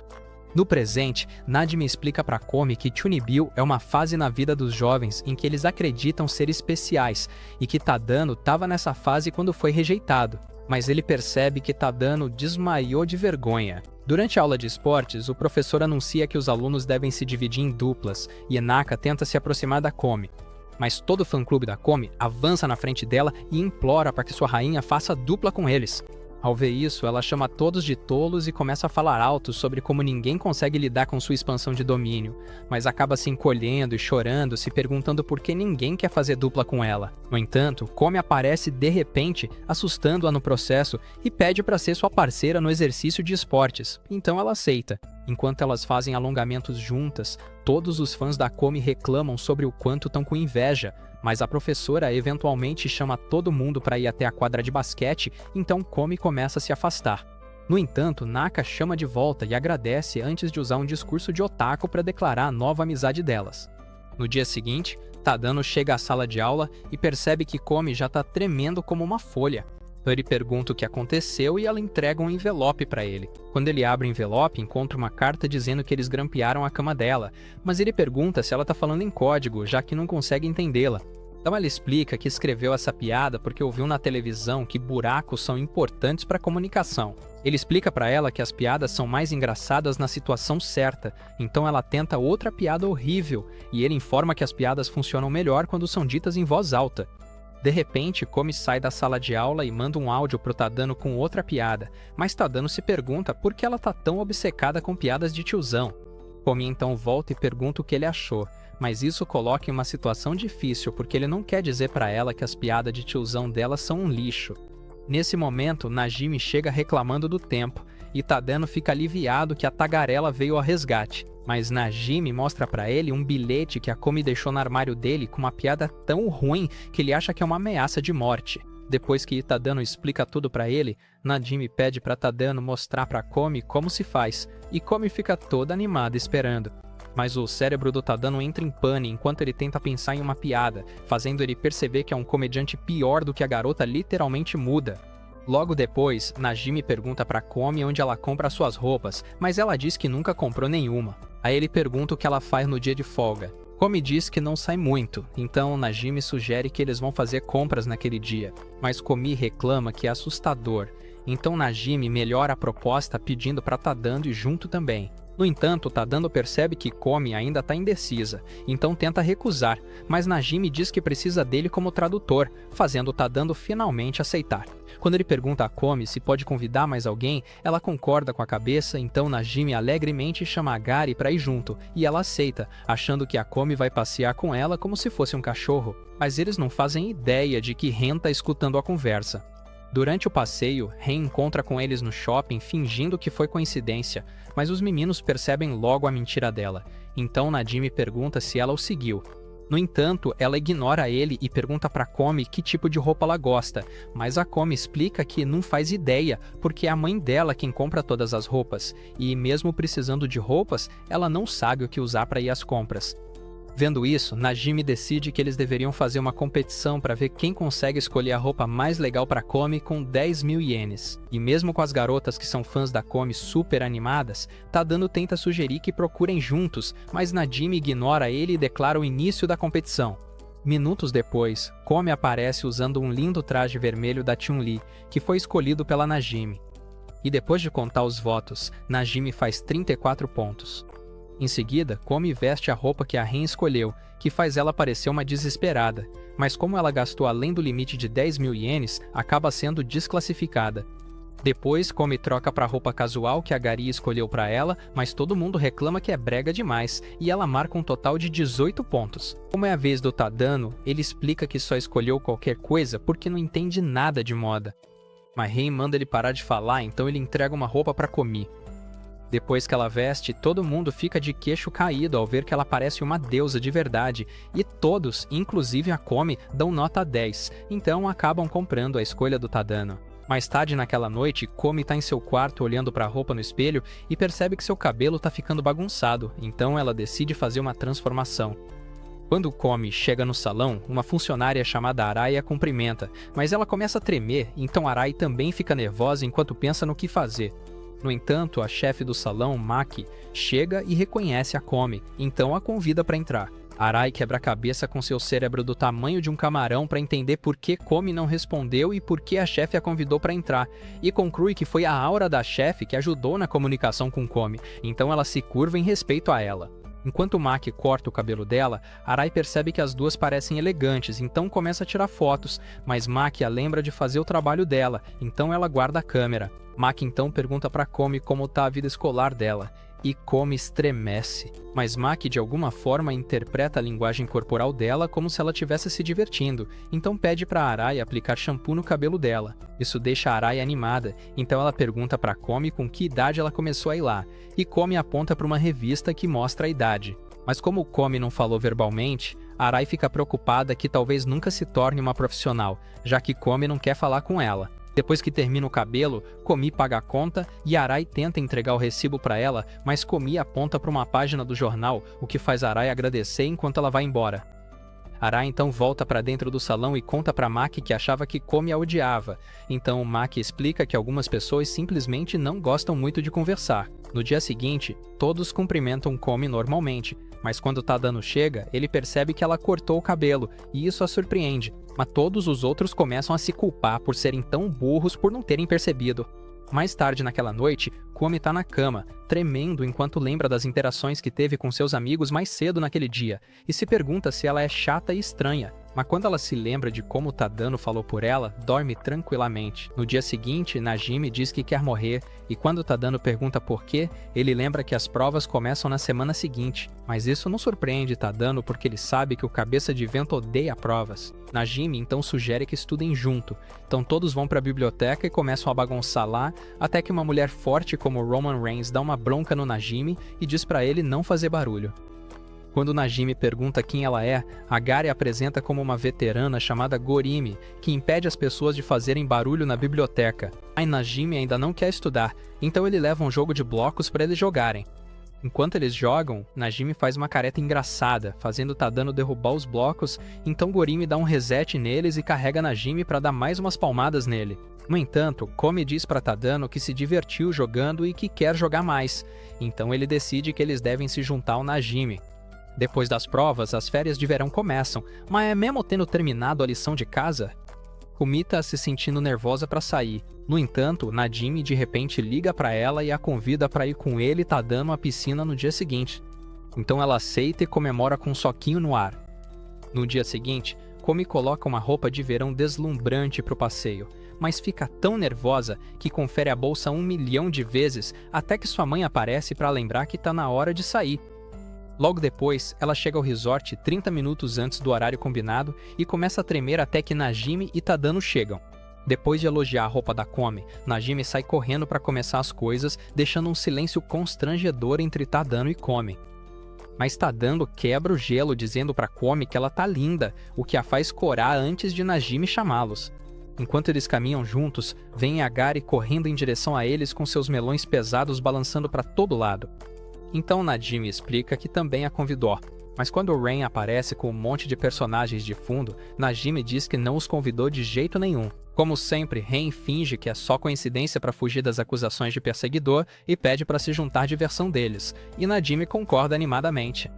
No presente, Najimi explica para Komi que Chunibyo é uma fase na vida dos jovens em que eles acreditam ser especiais e que Tadano estava nessa fase quando foi rejeitado, mas ele percebe que Tadano desmaiou de vergonha. Durante a aula de esportes, o professor anuncia que os alunos devem se dividir em duplas e Naka tenta se aproximar da Komi, mas todo o fã-clube da Komi avança na frente dela e implora para que sua rainha faça dupla com eles. Ao ver isso, ela chama todos de tolos e começa a falar alto sobre como ninguém consegue lidar com sua expansão de domínio, mas acaba se encolhendo e chorando, se perguntando por que ninguém quer fazer dupla com ela. No entanto, Komi aparece de repente, assustando-a no processo e pede para ser sua parceira no exercício de esportes, então ela aceita. Enquanto elas fazem alongamentos juntas, todos os fãs da Komi reclamam sobre o quanto estão com inveja, mas a professora eventualmente chama todo mundo para ir até a quadra de basquete, então Komi começa a se afastar. No entanto, Naka chama de volta e agradece antes de usar um discurso de otaku para declarar a nova amizade delas. No dia seguinte, Tadano chega à sala de aula e percebe que Komi já está tremendo como uma folha. Então ele pergunta o que aconteceu e ela entrega um envelope para ele. Quando ele abre o envelope, encontra uma carta dizendo que eles grampearam a cama dela, mas ele pergunta se ela está falando em código, já que não consegue entendê-la. Então ela explica que escreveu essa piada porque ouviu na televisão que buracos são importantes para a comunicação. Ele explica para ela que as piadas são mais engraçadas na situação certa, então ela tenta outra piada horrível, e ele informa que as piadas funcionam melhor quando são ditas em voz alta. De repente, Komi sai da sala de aula e manda um áudio pro Tadano com outra piada, mas Tadano se pergunta por que ela tá tão obcecada com piadas de tiozão. Komi então volta e pergunta o que ele achou, mas isso coloca em uma situação difícil porque ele não quer dizer para ela que as piadas de tiozão dela são um lixo. Nesse momento, Najimi chega reclamando do tempo, e Tadano fica aliviado que a tagarela veio ao resgate. Mas Najimi mostra pra ele um bilhete que a Komi deixou no armário dele com uma piada tão ruim que ele acha que é uma ameaça de morte. Depois que Tadano explica tudo pra ele, Najimi pede pra Tadano mostrar pra Komi como se faz, e Komi fica toda animada esperando. Mas o cérebro do Tadano entra em pane enquanto ele tenta pensar em uma piada, fazendo ele perceber que é um comediante pior do que a garota literalmente muda. Logo depois, Najimi pergunta pra Komi onde ela compra suas roupas, mas ela diz que nunca comprou nenhuma. Aí ele pergunta o que ela faz no dia de folga. Komi diz que não sai muito, então Najimi sugere que eles vão fazer compras naquele dia. Mas Komi reclama que é assustador, então Najimi melhora a proposta pedindo pra Tadano ir junto também. No entanto, Tadano percebe que Komi ainda está indecisa, então tenta recusar, mas Najimi diz que precisa dele como tradutor, fazendo Tadano finalmente aceitar. Quando ele pergunta a Komi se pode convidar mais alguém, ela concorda com a cabeça, então Najimi alegremente chama a Gari para ir junto, e ela aceita, achando que a Komi vai passear com ela como se fosse um cachorro. Mas eles não fazem ideia de que Ren está escutando a conversa. Durante o passeio, Ren encontra com eles no shopping fingindo que foi coincidência, mas os meninos percebem logo a mentira dela. Então Najimi pergunta se ela o seguiu. No entanto, ela ignora ele e pergunta para Komi que tipo de roupa ela gosta, mas a Komi explica que não faz ideia, porque é a mãe dela quem compra todas as roupas, e mesmo precisando de roupas, ela não sabe o que usar para ir às compras. Vendo isso, Najimi decide que eles deveriam fazer uma competição para ver quem consegue escolher a roupa mais legal para Komi com 10.000 ienes. E mesmo com as garotas que são fãs da Komi super animadas, Tadano tenta sugerir que procurem juntos, mas Najimi ignora ele e declara o início da competição. Minutos depois, Komi aparece usando um lindo traje vermelho da Chun-Li, que foi escolhido pela Najimi. E depois de contar os votos, Najimi faz 34 pontos. Em seguida, Komi veste a roupa que a Ren escolheu, que faz ela parecer uma desesperada, mas como ela gastou além do limite de 10.000 ienes, acaba sendo desclassificada. Depois, Komi troca para a roupa casual que a Gari escolheu para ela, mas todo mundo reclama que é brega demais, e ela marca um total de 18 pontos. Como é a vez do Tadano, ele explica que só escolheu qualquer coisa porque não entende nada de moda. Mas Ren manda ele parar de falar, então ele entrega uma roupa para Komi. Depois que ela veste, todo mundo fica de queixo caído ao ver que ela parece uma deusa de verdade, e todos, inclusive a Komi, dão nota 10, então acabam comprando a escolha do Tadano. Mais tarde naquela noite, Komi está em seu quarto olhando para a roupa no espelho e percebe que seu cabelo está ficando bagunçado, então ela decide fazer uma transformação. Quando Komi chega no salão, uma funcionária chamada Arai a cumprimenta, mas ela começa a tremer, então Arai também fica nervosa enquanto pensa no que fazer. No entanto, a chefe do salão, Maki, chega e reconhece a Komi, então a convida para entrar. Arai quebra a cabeça com seu cérebro do tamanho de um camarão para entender por que Komi não respondeu e por que a chefe a convidou para entrar, e conclui que foi a aura da chefe que ajudou na comunicação com Komi, então ela se curva em respeito a ela. Enquanto Maki corta o cabelo dela, Arai percebe que as duas parecem elegantes, então começa a tirar fotos, mas Maki a lembra de fazer o trabalho dela, então ela guarda a câmera. Maki então pergunta para Komi como tá a vida escolar dela, e Komi estremece, mas Maki de alguma forma interpreta a linguagem corporal dela como se ela estivesse se divertindo, então pede para Arai aplicar shampoo no cabelo dela. Isso deixa Arai animada, então ela pergunta para Komi com que idade ela começou a ir lá, e Komi aponta para uma revista que mostra a idade. Mas como Komi não falou verbalmente, Arai fica preocupada que talvez nunca se torne uma profissional, já que Komi não quer falar com ela. Depois que termina o cabelo, Komi paga a conta e Arai tenta entregar o recibo para ela, mas Komi aponta para uma página do jornal, o que faz Arai agradecer enquanto ela vai embora. Arai então volta para dentro do salão e conta para Maki que achava que Komi a odiava. Então Maki explica que algumas pessoas simplesmente não gostam muito de conversar. No dia seguinte, todos cumprimentam Komi normalmente, mas quando Tadano chega, ele percebe que ela cortou o cabelo, e isso a surpreende. Mas todos os outros começam a se culpar por serem tão burros por não terem percebido. Mais tarde naquela noite, Komi tá na cama, tremendo enquanto lembra das interações que teve com seus amigos mais cedo naquele dia, e se pergunta se ela é chata e estranha. Mas quando ela se lembra de como Tadano falou por ela, dorme tranquilamente. No dia seguinte, Najimi diz que quer morrer, e quando Tadano pergunta por quê, ele lembra que as provas começam na semana seguinte. Mas isso não surpreende Tadano porque ele sabe que o cabeça de vento odeia provas. Najimi então sugere que estudem junto, então todos vão para a biblioteca e começam a bagunçar lá, até que uma mulher forte como Roman Reigns dá uma bronca no Najimi e diz para ele não fazer barulho. Quando Najimi pergunta quem ela é, a Gari apresenta como uma veterana chamada Gorimi, que impede as pessoas de fazerem barulho na biblioteca. Aí Najimi ainda não quer estudar, então ele leva um jogo de blocos para eles jogarem. Enquanto eles jogam, Najimi faz uma careta engraçada, fazendo Tadano derrubar os blocos, então Gorimi dá um reset neles e carrega Najimi para dar mais umas palmadas nele. No entanto, Komi diz para Tadano que se divertiu jogando e que quer jogar mais, então ele decide que eles devem se juntar ao Najimi. Depois das provas, as férias de verão começam, mas mesmo tendo terminado a lição de casa, Kumi tá se sentindo nervosa para sair. No entanto, Najimi de repente liga para ela e a convida para ir com ele e Tadano à piscina no dia seguinte. Então ela aceita e comemora com um soquinho no ar. No dia seguinte, Komi coloca uma roupa de verão deslumbrante para o passeio, mas fica tão nervosa que confere a bolsa 1 milhão de vezes até que sua mãe aparece para lembrar que tá na hora de sair. Logo depois, ela chega ao resort 30 minutos antes do horário combinado e começa a tremer até que Najimi e Tadano chegam. Depois de elogiar a roupa da Komi, Najimi sai correndo para começar as coisas, deixando um silêncio constrangedor entre Tadano e Komi. Mas Tadano quebra o gelo dizendo para Komi que ela tá linda, o que a faz corar antes de Najimi chamá-los. Enquanto eles caminham juntos, vem Agari correndo em direção a eles com seus melões pesados balançando para todo lado. Então Najimi explica que também a convidou, mas quando Ren aparece com um monte de personagens de fundo, Najimi diz que não os convidou de jeito nenhum. Como sempre, Ren finge que é só coincidência para fugir das acusações de perseguidor e pede para se juntar à diversão deles, e Najimi concorda animadamente.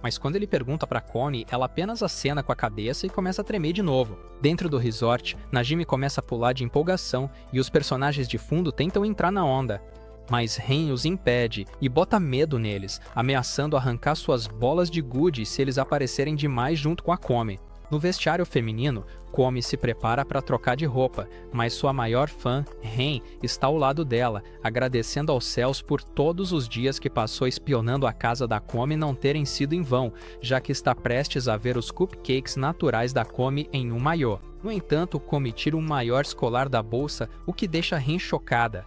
Mas quando ele pergunta para Komi, ela apenas acena com a cabeça e começa a tremer de novo. Dentro do resort, Najimi começa a pular de empolgação e os personagens de fundo tentam entrar na onda. Mas Ren os impede e bota medo neles, ameaçando arrancar suas bolas de gude se eles aparecerem demais junto com a Komi. No vestiário feminino, Komi se prepara para trocar de roupa, mas sua maior fã, Ren, está ao lado dela, agradecendo aos céus por todos os dias que passou espionando a casa da Komi não terem sido em vão, já que está prestes a ver os cupcakes naturais da Komi em um maiô. No entanto, Komi tira um maior escolar da bolsa, o que deixa Ren chocada.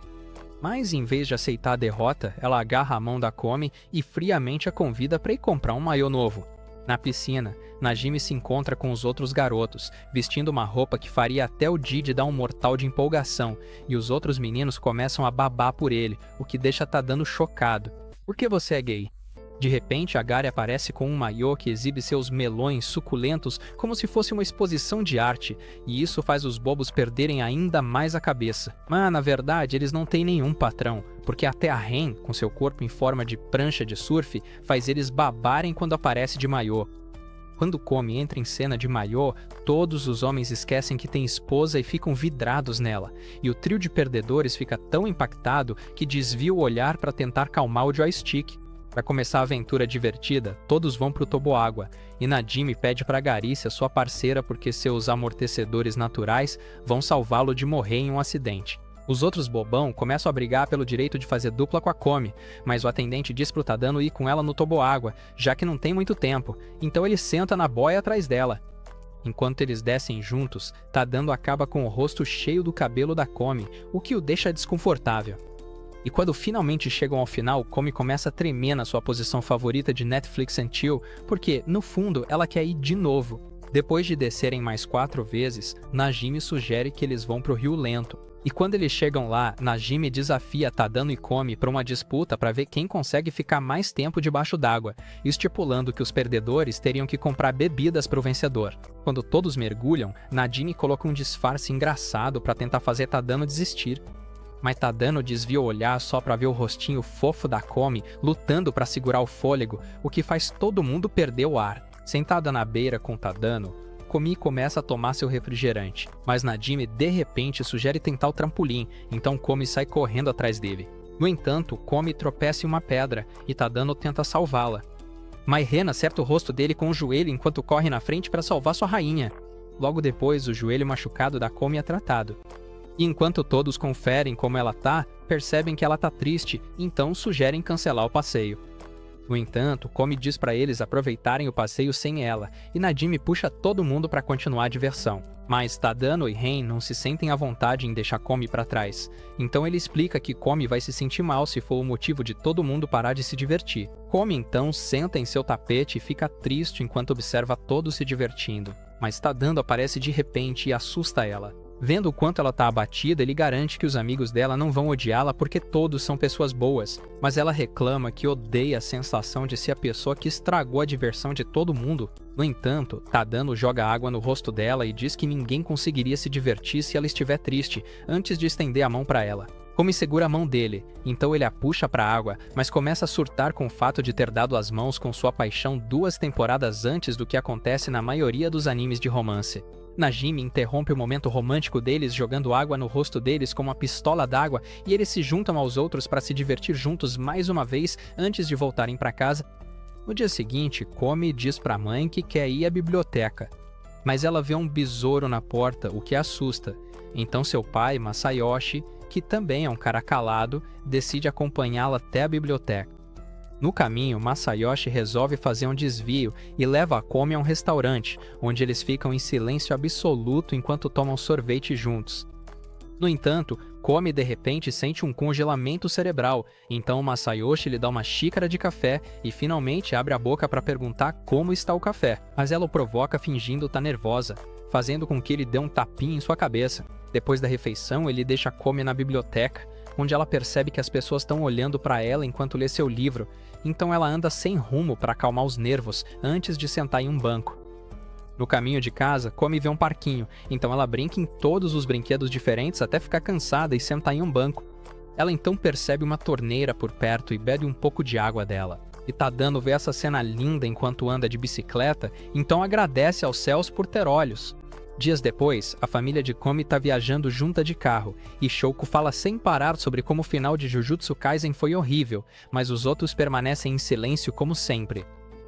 Mas, em vez de aceitar a derrota, ela agarra a mão da Komi e friamente a convida para ir comprar um maiô novo. Na piscina, Najimi se encontra com os outros garotos, vestindo uma roupa que faria até o Didi dar um mortal de empolgação, e os outros meninos começam a babar por ele, o que deixa Tadano chocado. Por que você é gay? De repente, Agari aparece com um maiô que exibe seus melões suculentos como se fosse uma exposição de arte, e isso faz os bobos perderem ainda mais a cabeça. Mas, na verdade, eles não têm nenhum patrão, porque até a Ren, com seu corpo em forma de prancha de surf, faz eles babarem quando aparece de maiô. Quando Komi entra em cena de maiô, todos os homens esquecem que tem esposa e ficam vidrados nela, e o trio de perdedores fica tão impactado que desvia o olhar para tentar calmar o joystick. Para começar a aventura divertida, todos vão para o toboágua, e Najimi pede para Garícia, sua parceira, porque seus amortecedores naturais vão salvá-lo de morrer em um acidente. Os outros bobão começam a brigar pelo direito de fazer dupla com a Komi, mas o atendente diz pro Tadano ir com ela no toboágua, já que não tem muito tempo, então ele senta na boia atrás dela. Enquanto eles descem juntos, Tadano acaba com o rosto cheio do cabelo da Komi, o que o deixa desconfortável. E quando finalmente chegam ao final, Komi começa a tremer na sua posição favorita de Netflix and Chill, porque, no fundo, ela quer ir de novo. Depois de descerem mais 4 vezes, Najimi sugere que eles vão pro Rio Lento. E quando eles chegam lá, Najimi desafia Tadano e Komi para uma disputa para ver quem consegue ficar mais tempo debaixo d'água, estipulando que os perdedores teriam que comprar bebidas para o vencedor. Quando todos mergulham, Najimi coloca um disfarce engraçado para tentar fazer Tadano desistir. Mas Tadano desvia o olhar só para ver o rostinho fofo da Komi lutando para segurar o fôlego, o que faz todo mundo perder o ar. Sentada na beira com Tadano, Komi começa a tomar seu refrigerante, mas Najimi de repente sugere tentar o trampolim, então Komi sai correndo atrás dele. No entanto, Komi tropeça em uma pedra e Tadano tenta salvá-la. Mas Ren acerta o rosto dele com o joelho enquanto corre na frente para salvar sua rainha. Logo depois, o joelho machucado da Komi é tratado. E enquanto todos conferem como ela tá, percebem que ela tá triste, então sugerem cancelar o passeio. No entanto, Komi diz para eles aproveitarem o passeio sem ela, e Najimi puxa todo mundo para continuar a diversão. Mas Tadano e Ren não se sentem à vontade em deixar Komi para trás, então ele explica que Komi vai se sentir mal se for o motivo de todo mundo parar de se divertir. Komi então senta em seu tapete e fica triste enquanto observa todos se divertindo, mas Tadano aparece de repente e assusta ela. Vendo o quanto ela tá abatida, ele garante que os amigos dela não vão odiá-la porque todos são pessoas boas, mas ela reclama que odeia a sensação de ser a pessoa que estragou a diversão de todo mundo. No entanto, Tadano joga água no rosto dela e diz que ninguém conseguiria se divertir se ela estiver triste, antes de estender a mão para ela. Komi segura a mão dele, então ele a puxa para a água, mas começa a surtar com o fato de ter dado as mãos com sua paixão 2 temporadas antes do que acontece na maioria dos animes de romance. Najimi interrompe o momento romântico deles jogando água no rosto deles com uma pistola d'água e eles se juntam aos outros para se divertir juntos mais uma vez antes de voltarem para casa. No dia seguinte, Komi diz para a mãe que quer ir à biblioteca, mas ela vê um besouro na porta, o que a assusta. Então seu pai, Masayoshi, que também é um cara calado, decide acompanhá-la até a biblioteca. No caminho, Masayoshi resolve fazer um desvio e leva a Komi a um restaurante, onde eles ficam em silêncio absoluto enquanto tomam sorvete juntos. No entanto, Komi de repente sente um congelamento cerebral, então Masayoshi lhe dá uma xícara de café e finalmente abre a boca para perguntar como está o café, mas ela o provoca fingindo estar nervosa, fazendo com que ele dê um tapinha em sua cabeça. Depois da refeição, ele deixa Komi na biblioteca, onde ela percebe que as pessoas estão olhando para ela enquanto lê seu livro, então ela anda sem rumo para acalmar os nervos antes de sentar em um banco. No caminho de casa, Komi vê um parquinho, então ela brinca em todos os brinquedos diferentes até ficar cansada e sentar em um banco. Ela então percebe uma torneira por perto e bebe um pouco de água dela. E Tadano vê essa cena linda enquanto anda de bicicleta, então agradece aos céus por ter olhos. Dias depois, a família de Komi está viajando junta de carro, e Shouko fala sem parar sobre como o final de Jujutsu Kaisen foi horrível, mas os outros permanecem em silêncio como sempre.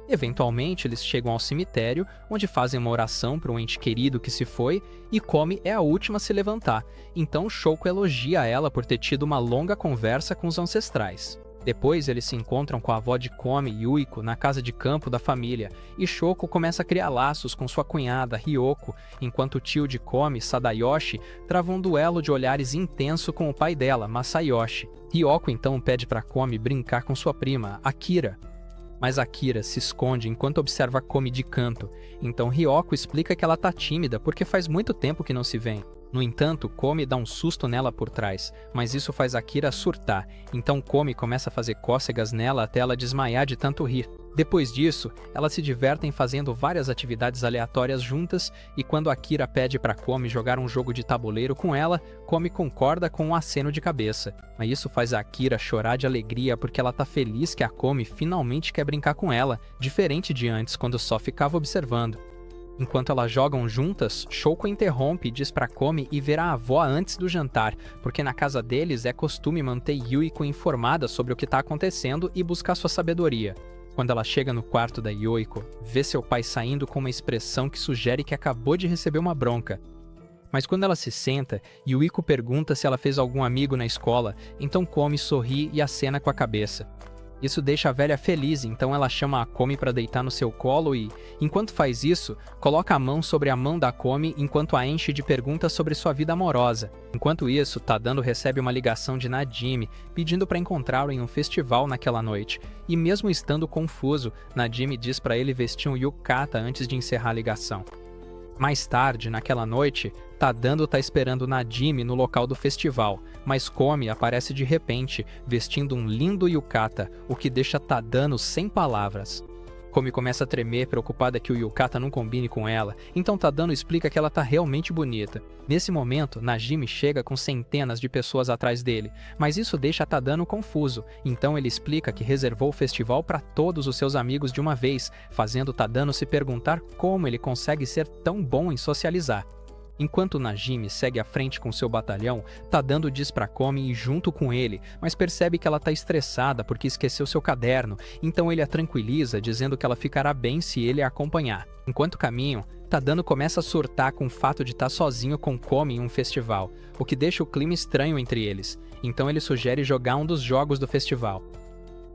Eventualmente, eles chegam ao cemitério, onde fazem uma oração para um ente querido que se foi, e Komi é a última a se levantar, então Shouko elogia ela por ter tido uma longa conversa com os ancestrais. Depois, eles se encontram com a avó de Komi, Yuiko, na casa de campo da família, e Shouko começa a criar laços com sua cunhada, Ryoko, enquanto o tio de Komi, Sadayoshi, trava um duelo de olhares intenso com o pai dela, Masayoshi. Ryoko então pede para Komi brincar com sua prima, Akira. Mas Akira se esconde enquanto observa Komi de canto, então Ryoko explica que ela tá tímida porque faz muito tempo que não se vêem. No entanto, Komi dá um susto nela por trás, mas isso faz Akira surtar, então Komi começa a fazer cócegas nela até ela desmaiar de tanto rir. Depois disso, elas se divertem fazendo várias atividades aleatórias juntas, e quando Akira pede para Komi jogar um jogo de tabuleiro com ela, Komi concorda com um aceno de cabeça. Mas isso faz a Akira chorar de alegria porque ela tá feliz que a Komi finalmente quer brincar com ela, diferente de antes quando só ficava observando. Enquanto elas jogam juntas, Shouko interrompe e diz para Komi ir ver a avó antes do jantar, porque na casa deles é costume manter Yuiko informada sobre o que está acontecendo e buscar sua sabedoria. Quando ela chega no quarto da Yuiko, vê seu pai saindo com uma expressão que sugere que acabou de receber uma bronca. Mas quando ela se senta, Yuiko pergunta se ela fez algum amigo na escola, então Komi sorri e acena com a cabeça. Isso deixa a velha feliz, então ela chama a Komi para deitar no seu colo e, enquanto faz isso, coloca a mão sobre a mão da Komi enquanto a enche de perguntas sobre sua vida amorosa. Enquanto isso, Tadano recebe uma ligação de Najimi pedindo para encontrá-lo em um festival naquela noite, e mesmo estando confuso, Najimi diz para ele vestir um yukata antes de encerrar a ligação. Mais tarde, naquela noite, Tadano está esperando Najimi no local do festival, mas Komi aparece de repente, vestindo um lindo yukata, o que deixa Tadano sem palavras. Komi começa a tremer, preocupada que o yukata não combine com ela, então Tadano explica que ela tá realmente bonita. Nesse momento, Najimi chega com centenas de pessoas atrás dele, mas isso deixa Tadano confuso, então ele explica que reservou o festival para todos os seus amigos de uma vez, fazendo Tadano se perguntar como ele consegue ser tão bom em socializar. Enquanto Najimi segue à frente com seu batalhão, Tadano diz pra Komi ir junto com ele, mas percebe que ela tá estressada porque esqueceu seu caderno, então ele a tranquiliza dizendo que ela ficará bem se ele a acompanhar. Enquanto caminham, Tadano começa a surtar com o fato de estar sozinho com Komi em um festival, o que deixa o clima estranho entre eles, então ele sugere jogar um dos jogos do festival.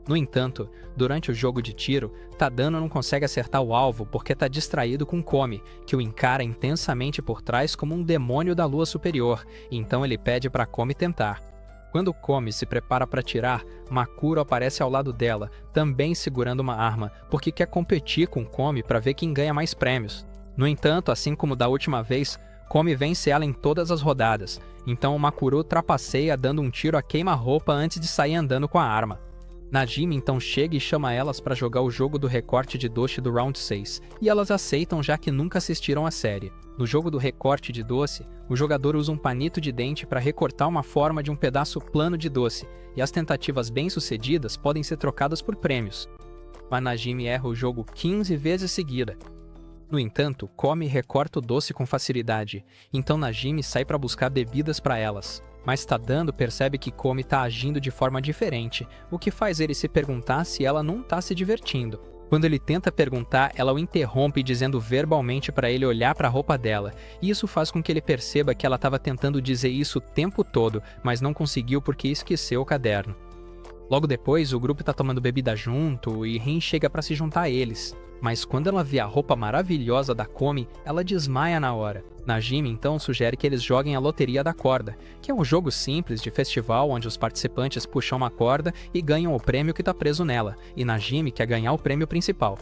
No entanto, durante o jogo de tiro, Tadano não consegue acertar o alvo porque está distraído com Komi, que o encara intensamente por trás como um demônio da lua superior, então ele pede para Komi tentar. Quando Komi se prepara para atirar, Makuro aparece ao lado dela, também segurando uma arma, porque quer competir com Komi para ver quem ganha mais prêmios. No entanto, assim como da última vez, Komi vence ela em todas as rodadas, então Makuro trapaceia dando um tiro a queima-roupa antes de sair andando com a arma. Najimi então chega e chama elas para jogar o jogo do recorte de doce do Round 6, e elas aceitam já que nunca assistiram a série. No jogo do recorte de doce, o jogador usa um palito de dente para recortar uma forma de um pedaço plano de doce, e as tentativas bem-sucedidas podem ser trocadas por prêmios. Mas Najimi erra o jogo 15 vezes seguida. No entanto, Komi recorta o doce com facilidade, então Najimi sai para buscar bebidas para elas. Mas Tadano percebe que Komi está agindo de forma diferente, o que faz ele se perguntar se ela não está se divertindo. Quando ele tenta perguntar, ela o interrompe dizendo verbalmente para ele olhar para a roupa dela, e isso faz com que ele perceba que ela estava tentando dizer isso o tempo todo, mas não conseguiu porque esqueceu o caderno. Logo depois, o grupo está tomando bebida junto e Rin chega para se juntar a eles. Mas quando ela vê a roupa maravilhosa da Komi, ela desmaia na hora. Najimi então sugere que eles joguem a Loteria da Corda, que é um jogo simples de festival onde os participantes puxam uma corda e ganham o prêmio que está preso nela, e Najimi quer ganhar o prêmio principal.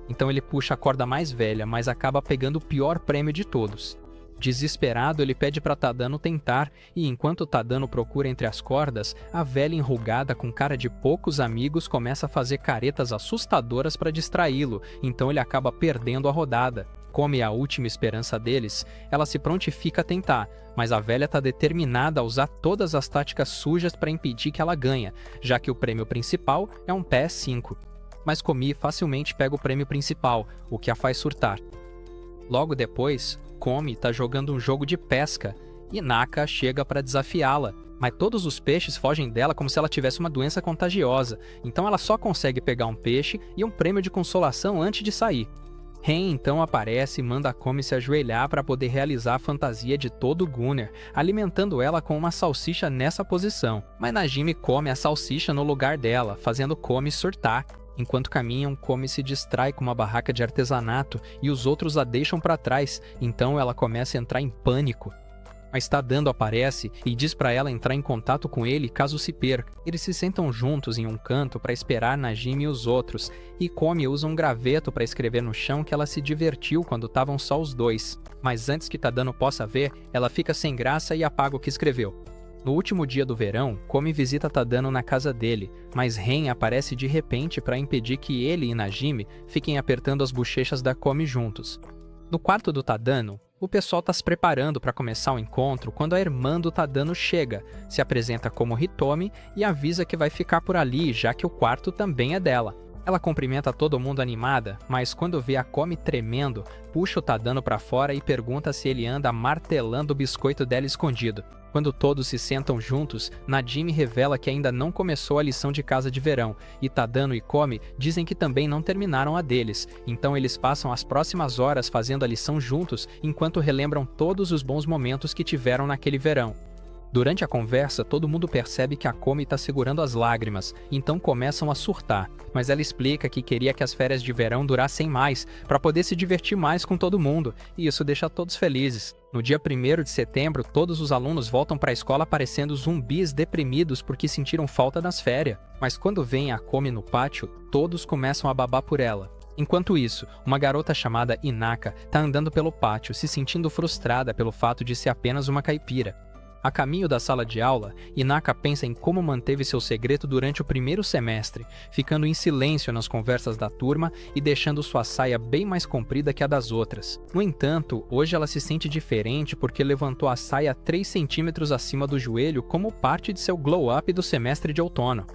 Então ele puxa a corda mais velha, mas acaba pegando o pior prêmio de todos. Desesperado, ele pede para Tadano tentar, e enquanto Tadano procura entre as cordas, a velha enrugada com cara de poucos amigos começa a fazer caretas assustadoras para distraí-lo, então ele acaba perdendo a rodada. Como é a última esperança deles, ela se prontifica a tentar, mas a velha está determinada a usar todas as táticas sujas para impedir que ela ganhe, já que o prêmio principal é um PS5. Mas Komi facilmente pega o prêmio principal, o que a faz surtar. Logo depois, Komi está jogando um jogo de pesca e Naka chega para desafiá-la, mas todos os peixes fogem dela como se ela tivesse uma doença contagiosa, então ela só consegue pegar um peixe e um prêmio de consolação antes de sair. Ren então aparece e manda Komi se ajoelhar para poder realizar a fantasia de todo Gunner, alimentando ela com uma salsicha nessa posição. Mas Najimi come a salsicha no lugar dela, fazendo Komi surtar. Enquanto caminham, Komi se distrai com uma barraca de artesanato e os outros a deixam para trás, então ela começa a entrar em pânico. Mas Tadano aparece e diz para ela entrar em contato com ele caso se perca. Eles se sentam juntos em um canto para esperar Najimi e os outros, e Komi usa um graveto para escrever no chão que ela se divertiu quando estavam só os dois. Mas antes que Tadano possa ver, ela fica sem graça e apaga o que escreveu. No último dia do verão, Komi visita Tadano na casa dele, mas Ren aparece de repente para impedir que ele e Najimi fiquem apertando as bochechas da Komi juntos. No quarto do Tadano, o pessoal está se preparando para começar o encontro quando a irmã do Tadano chega, se apresenta como Hitomi e avisa que vai ficar por ali, já que o quarto também é dela. Ela cumprimenta todo mundo animada, mas quando vê a Komi tremendo, puxa o Tadano para fora e pergunta se ele anda martelando o biscoito dela escondido. Quando todos se sentam juntos, Najimi revela que ainda não começou a lição de casa de verão, e Tadano e Komi dizem que também não terminaram a deles, então eles passam as próximas horas fazendo a lição juntos enquanto relembram todos os bons momentos que tiveram naquele verão. Durante a conversa, todo mundo percebe que a Komi está segurando as lágrimas, então começam a surtar, mas ela explica que queria que as férias de verão durassem mais, para poder se divertir mais com todo mundo, e isso deixa todos felizes. No dia 1º de setembro, todos os alunos voltam para a escola parecendo zumbis deprimidos porque sentiram falta das férias, mas quando veem a Komi no pátio, todos começam a babar por ela. Enquanto isso, uma garota chamada Inaka está andando pelo pátio, se sentindo frustrada pelo fato de ser apenas uma caipira. A caminho da sala de aula, Inaka pensa em como manteve seu segredo durante o primeiro semestre, ficando em silêncio nas conversas da turma e deixando sua saia bem mais comprida que a das outras. No entanto, hoje ela se sente diferente porque levantou a saia 3 centímetros acima do joelho como parte de seu glow-up do semestre de outono.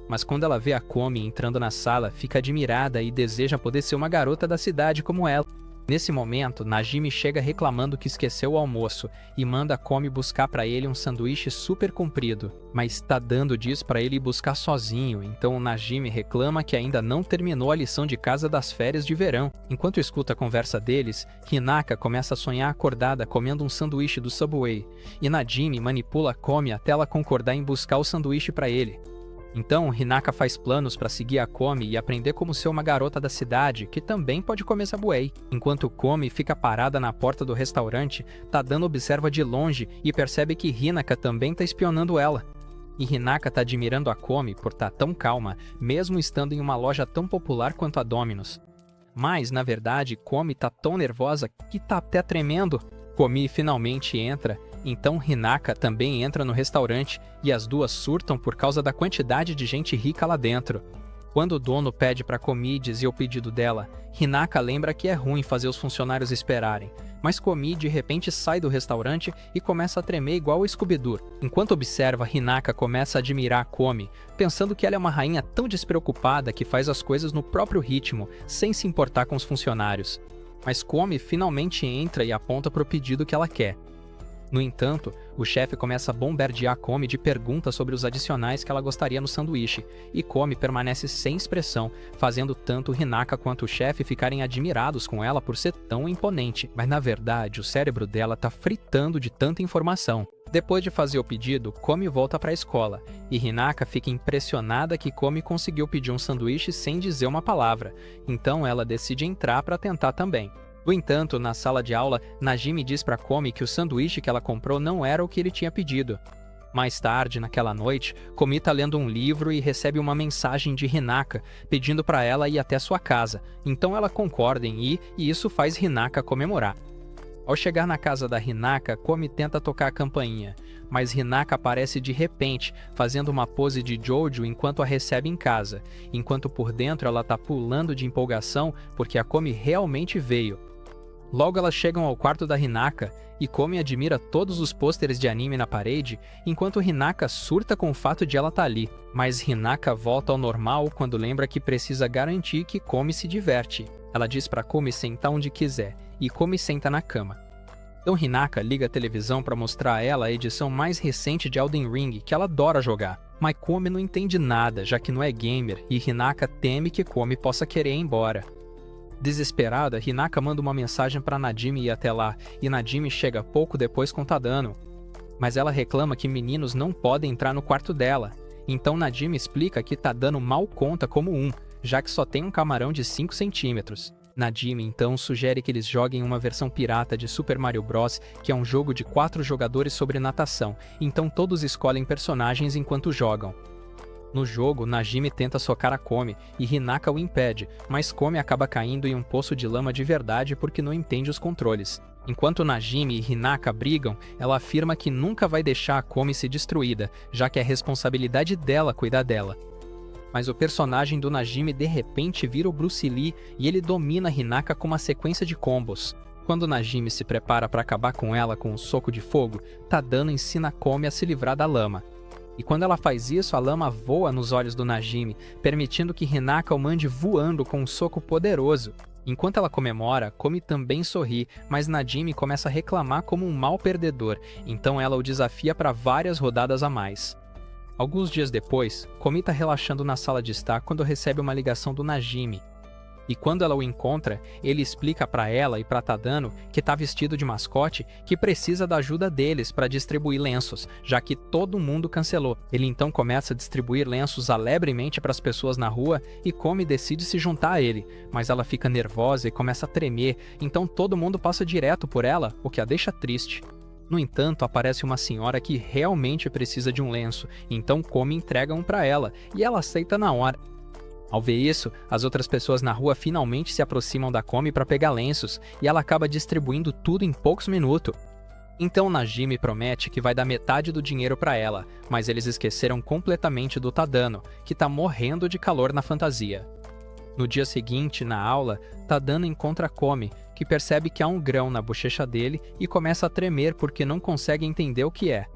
Mas quando ela vê a Komi entrando na sala, fica admirada e deseja poder ser uma garota da cidade como ela. Nesse momento, Najimi chega reclamando que esqueceu o almoço e manda Komi buscar para ele um sanduíche super comprido, mas Tadano diz para ele ir buscar sozinho, então Najimi reclama que ainda não terminou a lição de casa das férias de verão. Enquanto escuta a conversa deles, Hinaka começa a sonhar acordada comendo um sanduíche do Subway, e Najimi manipula Komi até ela concordar em buscar o sanduíche para ele. Então, Hinaka faz planos para seguir a Komi e aprender como ser uma garota da cidade que também pode comer Subway. Enquanto Komi fica parada na porta do restaurante, Tadano observa de longe e percebe que Hinaka também está espionando ela. E Hinaka está admirando a Komi por estar tão calma, mesmo estando em uma loja tão popular quanto a Domino's. Mas, na verdade, Komi está tão nervosa que está até tremendo. Komi finalmente entra, então Hinaka também entra no restaurante e as duas surtam por causa da quantidade de gente rica lá dentro. Quando o dono pede para Komi dizer o pedido dela, Hinaka lembra que é ruim fazer os funcionários esperarem, mas Komi de repente sai do restaurante e começa a tremer igual o Scooby-Doo. Enquanto observa, Hinaka começa a admirar Komi, pensando que ela é uma rainha tão despreocupada que faz as coisas no próprio ritmo, sem se importar com os funcionários. Mas Komi finalmente entra e aponta para o pedido que ela quer. No entanto, o chefe começa a bombardear Komi de perguntas sobre os adicionais que ela gostaria no sanduíche, e Komi permanece sem expressão, fazendo tanto Hinaka quanto o chefe ficarem admirados com ela por ser tão imponente, mas na verdade o cérebro dela tá fritando de tanta informação. Depois de fazer o pedido, Komi volta para a escola, e Hinaka fica impressionada que Komi conseguiu pedir um sanduíche sem dizer uma palavra, então ela decide entrar para tentar também. No entanto, na sala de aula, Najimi diz para Komi que o sanduíche que ela comprou não era o que ele tinha pedido. Mais tarde, naquela noite, Komi está lendo um livro e recebe uma mensagem de Hinaka pedindo para ela ir até sua casa, então ela concorda em ir e isso faz Hinaka comemorar. Ao chegar na casa da Hinaka, Komi tenta tocar a campainha, mas Hinaka aparece de repente, fazendo uma pose de Jojo enquanto a recebe em casa, enquanto por dentro ela está pulando de empolgação porque a Komi realmente veio. Logo elas chegam ao quarto da Hinaka e Komi admira todos os pôsteres de anime na parede, enquanto Hinaka surta com o fato de ela estar ali. Mas Hinaka volta ao normal quando lembra que precisa garantir que Komi se diverte. Ela diz para Komi sentar onde quiser, e Komi senta na cama. Então Hinaka liga a televisão para mostrar a ela a edição mais recente de Elden Ring, que ela adora jogar. Mas Komi não entende nada, já que não é gamer, e Hinaka teme que Komi possa querer ir embora. Desesperada, Hinaka manda uma mensagem para Najimi ir até lá, e Najimi chega pouco depois com Tadano. Mas ela reclama que meninos não podem entrar no quarto dela. Então Najimi explica que Tadano mal conta como já que só tem um camarão de 5 centímetros. Najimi então sugere que eles joguem uma versão pirata de Super Mario Bros., que é um jogo de 4 jogadores sobre natação, então todos escolhem personagens enquanto jogam. No jogo, Najimi tenta socar a Komi e Hinaka o impede, mas Komi acaba caindo em um poço de lama de verdade porque não entende os controles. Enquanto Najimi e Hinaka brigam, ela afirma que nunca vai deixar a Komi ser destruída, já que é responsabilidade dela cuidar dela. Mas o personagem do Najimi de repente vira o Bruce Lee e ele domina Hinaka com uma sequência de combos. Quando Najimi se prepara para acabar com ela com um soco de fogo, Tadano ensina Komi a se livrar da lama. E quando ela faz isso, a lama voa nos olhos do Najimi, permitindo que Hinaka o mande voando com um soco poderoso. Enquanto ela comemora, Komi também sorri, mas Najimi começa a reclamar como um mau perdedor, então ela o desafia para várias rodadas a mais. Alguns dias depois, Komi está relaxando na sala de estar quando recebe uma ligação do Najimi. E quando ela o encontra, ele explica para ela e para Tadano, que está vestido de mascote, que precisa da ajuda deles para distribuir lenços, já que todo mundo cancelou. Ele então começa a distribuir lenços alegremente para as pessoas na rua e Komi decide se juntar a ele, mas ela fica nervosa e começa a tremer, então todo mundo passa direto por ela, o que a deixa triste. No entanto, aparece uma senhora que realmente precisa de um lenço, então Komi entrega um para ela, e ela aceita na hora. Ao ver isso, as outras pessoas na rua finalmente se aproximam da Komi para pegar lenços, e ela acaba distribuindo tudo em poucos minutos. Então Najimi promete que vai dar metade do dinheiro para ela, mas eles esqueceram completamente do Tadano, que está morrendo de calor na fantasia. No dia seguinte, na aula, Tadano encontra Komi, que percebe que há um grão na bochecha dele e começa a tremer porque não consegue entender o que é.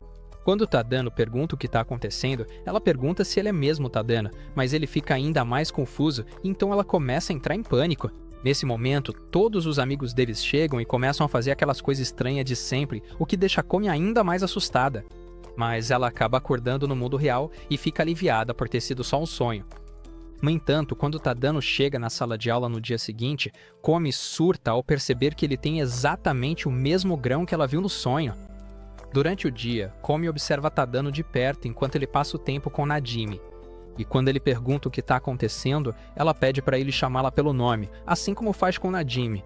Quando Tadano pergunta o que está acontecendo, ela pergunta se ele é mesmo Tadano, mas ele fica ainda mais confuso, então ela começa a entrar em pânico. Nesse momento, todos os amigos deles chegam e começam a fazer aquelas coisas estranhas de sempre, o que deixa Komi ainda mais assustada. Mas ela acaba acordando no mundo real e fica aliviada por ter sido só um sonho. No entanto, quando Tadano chega na sala de aula no dia seguinte, Komi surta ao perceber que ele tem exatamente o mesmo grão que ela viu no sonho. Durante o dia, Komi observa Tadano de perto enquanto ele passa o tempo com Najimi. E quando ele pergunta o que está acontecendo, ela pede para ele chamá-la pelo nome, assim como faz com Najimi.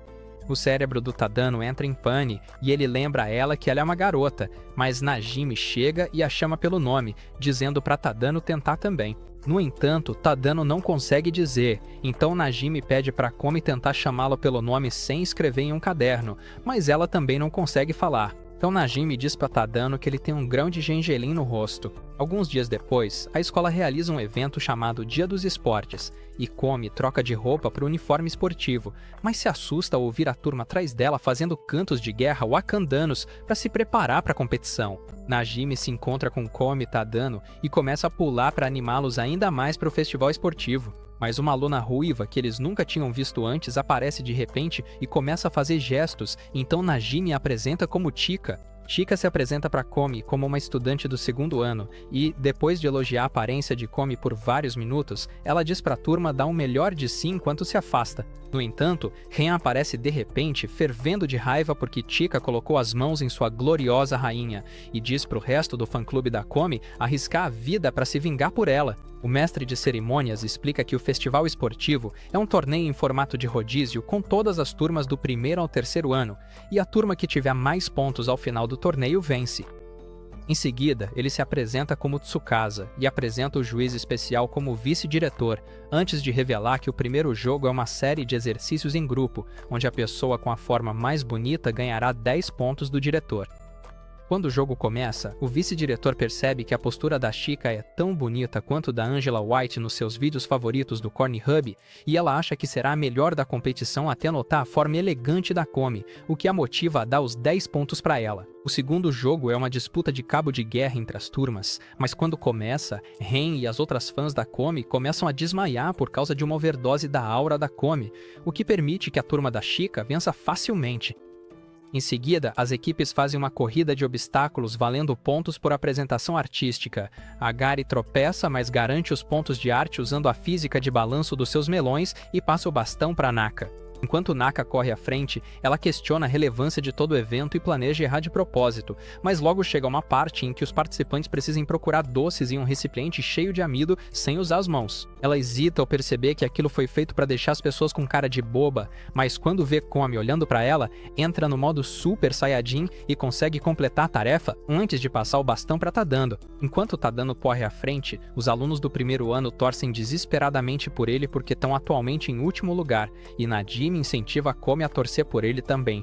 O cérebro do Tadano entra em pane e ele lembra a ela que ela é uma garota, mas Najimi chega e a chama pelo nome, dizendo para Tadano tentar também. No entanto, Tadano não consegue dizer, então Najimi pede para Komi tentar chamá-la pelo nome sem escrever em um caderno, mas ela também não consegue falar. Então Najimi diz para Tadano que ele tem um grão de gengelim no rosto. Alguns dias depois, a escola realiza um evento chamado Dia dos Esportes, e Komi troca de roupa para o uniforme esportivo, mas se assusta ao ouvir a turma atrás dela fazendo cantos de guerra wakandanos para se preparar para a competição. Najimi se encontra com Komi e Tadano e começa a pular para animá-los ainda mais para o festival esportivo. Mas uma aluna ruiva que eles nunca tinham visto antes aparece de repente e começa a fazer gestos, então Najimi a apresenta como Chika. Chika se apresenta para Komi como uma estudante do segundo ano e, depois de elogiar a aparência de Komi por vários minutos, ela diz para a turma dar o melhor de si enquanto se afasta. No entanto, Ren aparece de repente, fervendo de raiva porque Chika colocou as mãos em sua gloriosa rainha e diz para o resto do fã-clube da Komi arriscar a vida para se vingar por ela. O mestre de cerimônias explica que o festival esportivo é um torneio em formato de rodízio com todas as turmas do primeiro ao terceiro ano, e a turma que tiver mais pontos ao final do torneio vence. Em seguida, ele se apresenta como Tsukasa e apresenta o juiz especial como vice-diretor, antes de revelar que o primeiro jogo é uma série de exercícios em grupo, onde a pessoa com a forma mais bonita ganhará 10 pontos do diretor. Quando o jogo começa, o vice-diretor percebe que a postura da Chika é tão bonita quanto da Angela White nos seus vídeos favoritos do Pornhub, e ela acha que será a melhor da competição até notar a forma elegante da Komi, o que a motiva a dar os 10 pontos para ela. O segundo jogo é uma disputa de cabo de guerra entre as turmas, mas quando começa, Ren e as outras fãs da Komi começam a desmaiar por causa de uma overdose da aura da Komi, o que permite que a turma da Chika vença facilmente. Em seguida, as equipes fazem uma corrida de obstáculos valendo pontos por apresentação artística. A Gari tropeça, mas garante os pontos de arte usando a física de balanço dos seus melões e passa o bastão para Naka. Enquanto Naka corre à frente, ela questiona a relevância de todo o evento e planeja errar de propósito, mas logo chega uma parte em que os participantes precisam procurar doces em um recipiente cheio de amido sem usar as mãos. Ela hesita ao perceber que aquilo foi feito para deixar as pessoas com cara de boba, mas quando vê Komi olhando para ela, entra no modo Super Saiyajin e consegue completar a tarefa antes de passar o bastão para Tadano. Enquanto Tadano corre à frente, os alunos do primeiro ano torcem desesperadamente por ele porque estão atualmente em último lugar, e Nadine incentiva a Komi a torcer por ele também.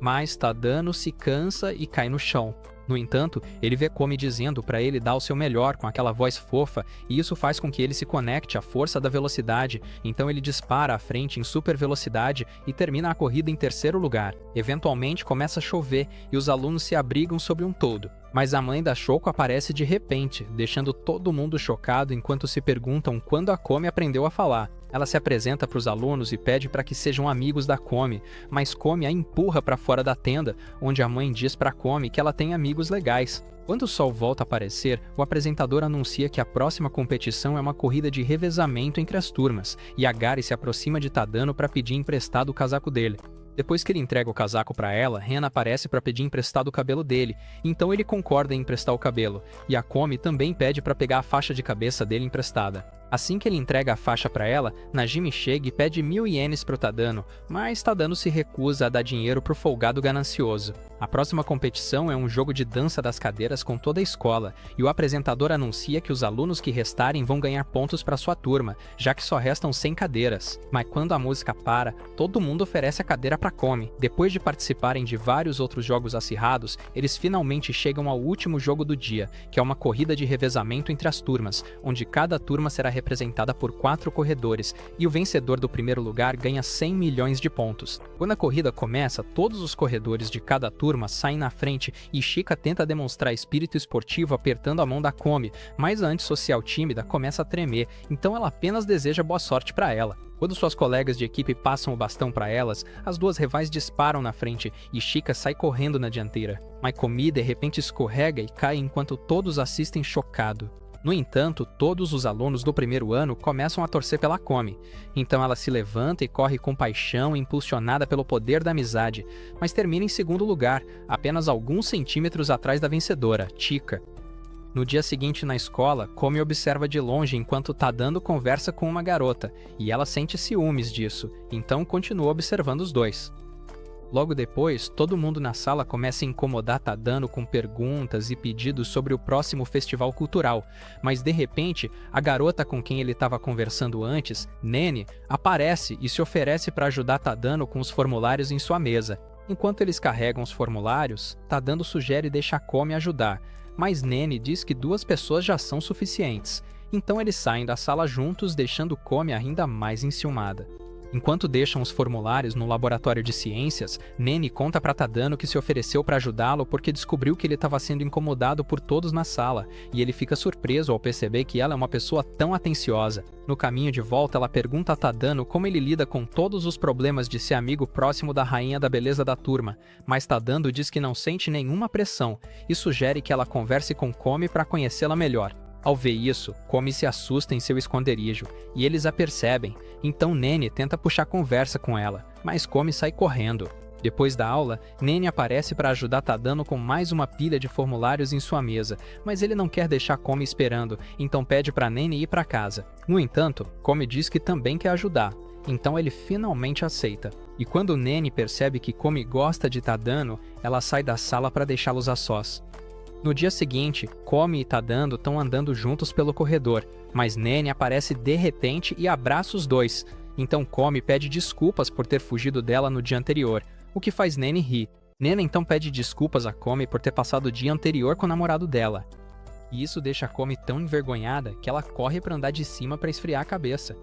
Mas Tadano se cansa e cai no chão. No entanto, ele vê Komi dizendo para ele dar o seu melhor com aquela voz fofa, e isso faz com que ele se conecte à força da velocidade, então ele dispara à frente em super velocidade e termina a corrida em terceiro lugar. Eventualmente começa a chover e os alunos se abrigam sobre um toldo. Mas a mãe da Shoko aparece de repente, deixando todo mundo chocado enquanto se perguntam quando a Komi aprendeu a falar. Ela se apresenta para os alunos e pede para que sejam amigos da Komi, mas Komi a empurra para fora da tenda, onde a mãe diz para Komi que ela tem amigos legais. Quando o sol volta a aparecer, o apresentador anuncia que a próxima competição é uma corrida de revezamento entre as turmas, e a Gari se aproxima de Tadano para pedir emprestado o casaco dele. Depois que ele entrega o casaco para ela, Ren aparece para pedir emprestado o cabelo dele, então ele concorda em emprestar o cabelo, e a Komi também pede para pegar a faixa de cabeça dele emprestada. Assim que ele entrega a faixa para ela, Najimi chega e pede 1000 ienes pro Tadano, mas Tadano se recusa a dar dinheiro pro folgado ganancioso. A próxima competição é um jogo de dança das cadeiras com toda a escola, e o apresentador anuncia que os alunos que restarem vão ganhar pontos para sua turma, já que só restam 100 cadeiras. Mas quando a música para, todo mundo oferece a cadeira para Komi. Depois de participarem de vários outros jogos acirrados, eles finalmente chegam ao último jogo do dia, que é uma corrida de revezamento entre as turmas, onde cada turma será representada por 4 corredores, e o vencedor do primeiro lugar ganha 100 milhões de pontos. Quando a corrida começa, todos os corredores de cada turma saem na frente e Chika tenta demonstrar espírito esportivo apertando a mão da Komi, mas a antissocial tímida começa a tremer, então ela apenas deseja boa sorte para ela. Quando suas colegas de equipe passam o bastão para elas, as duas rivais disparam na frente e Chika sai correndo na dianteira. Mas Komi de repente escorrega e cai enquanto todos assistem chocado. No entanto, todos os alunos do primeiro ano começam a torcer pela Komi, então ela se levanta e corre com paixão, impulsionada pelo poder da amizade, mas termina em segundo lugar, apenas alguns centímetros atrás da vencedora, Chika. No dia seguinte na escola, Komi observa de longe enquanto Tadano conversa com uma garota, e ela sente ciúmes disso, então continua observando os dois. Logo depois, todo mundo na sala começa a incomodar Tadano com perguntas e pedidos sobre o próximo festival cultural, mas de repente, a garota com quem ele estava conversando antes, Nene, aparece e se oferece para ajudar Tadano com os formulários em sua mesa. Enquanto eles carregam os formulários, Tadano sugere deixar Komi ajudar, mas Nene diz que 2 pessoas já são suficientes, então eles saem da sala juntos, deixando Komi ainda mais enciumada. Enquanto deixam os formulários no laboratório de ciências, Nene conta para Tadano que se ofereceu para ajudá-lo porque descobriu que ele estava sendo incomodado por todos na sala, e ele fica surpreso ao perceber que ela é uma pessoa tão atenciosa. No caminho de volta, ela pergunta a Tadano como ele lida com todos os problemas de ser amigo próximo da rainha da beleza da turma, mas Tadano diz que não sente nenhuma pressão e sugere que ela converse com Komi para conhecê-la melhor. Ao ver isso, Komi se assusta em seu esconderijo, e eles a percebem, então Nene tenta puxar conversa com ela, mas Komi sai correndo. Depois da aula, Nene aparece para ajudar Tadano com mais uma pilha de formulários em sua mesa, mas ele não quer deixar Komi esperando, então pede para Nene ir para casa. No entanto, Komi diz que também quer ajudar, então ele finalmente aceita. E quando Nene percebe que Komi gosta de Tadano, ela sai da sala para deixá-los a sós. No dia seguinte, Komi e Tadano estão andando juntos pelo corredor, mas Nene aparece de repente e abraça os dois. Então Komi pede desculpas por ter fugido dela no dia anterior, o que faz Nene rir. Nene então pede desculpas a Komi por ter passado o dia anterior com o namorado dela. E isso deixa a Komi tão envergonhada que ela corre para andar de cima para esfriar a cabeça.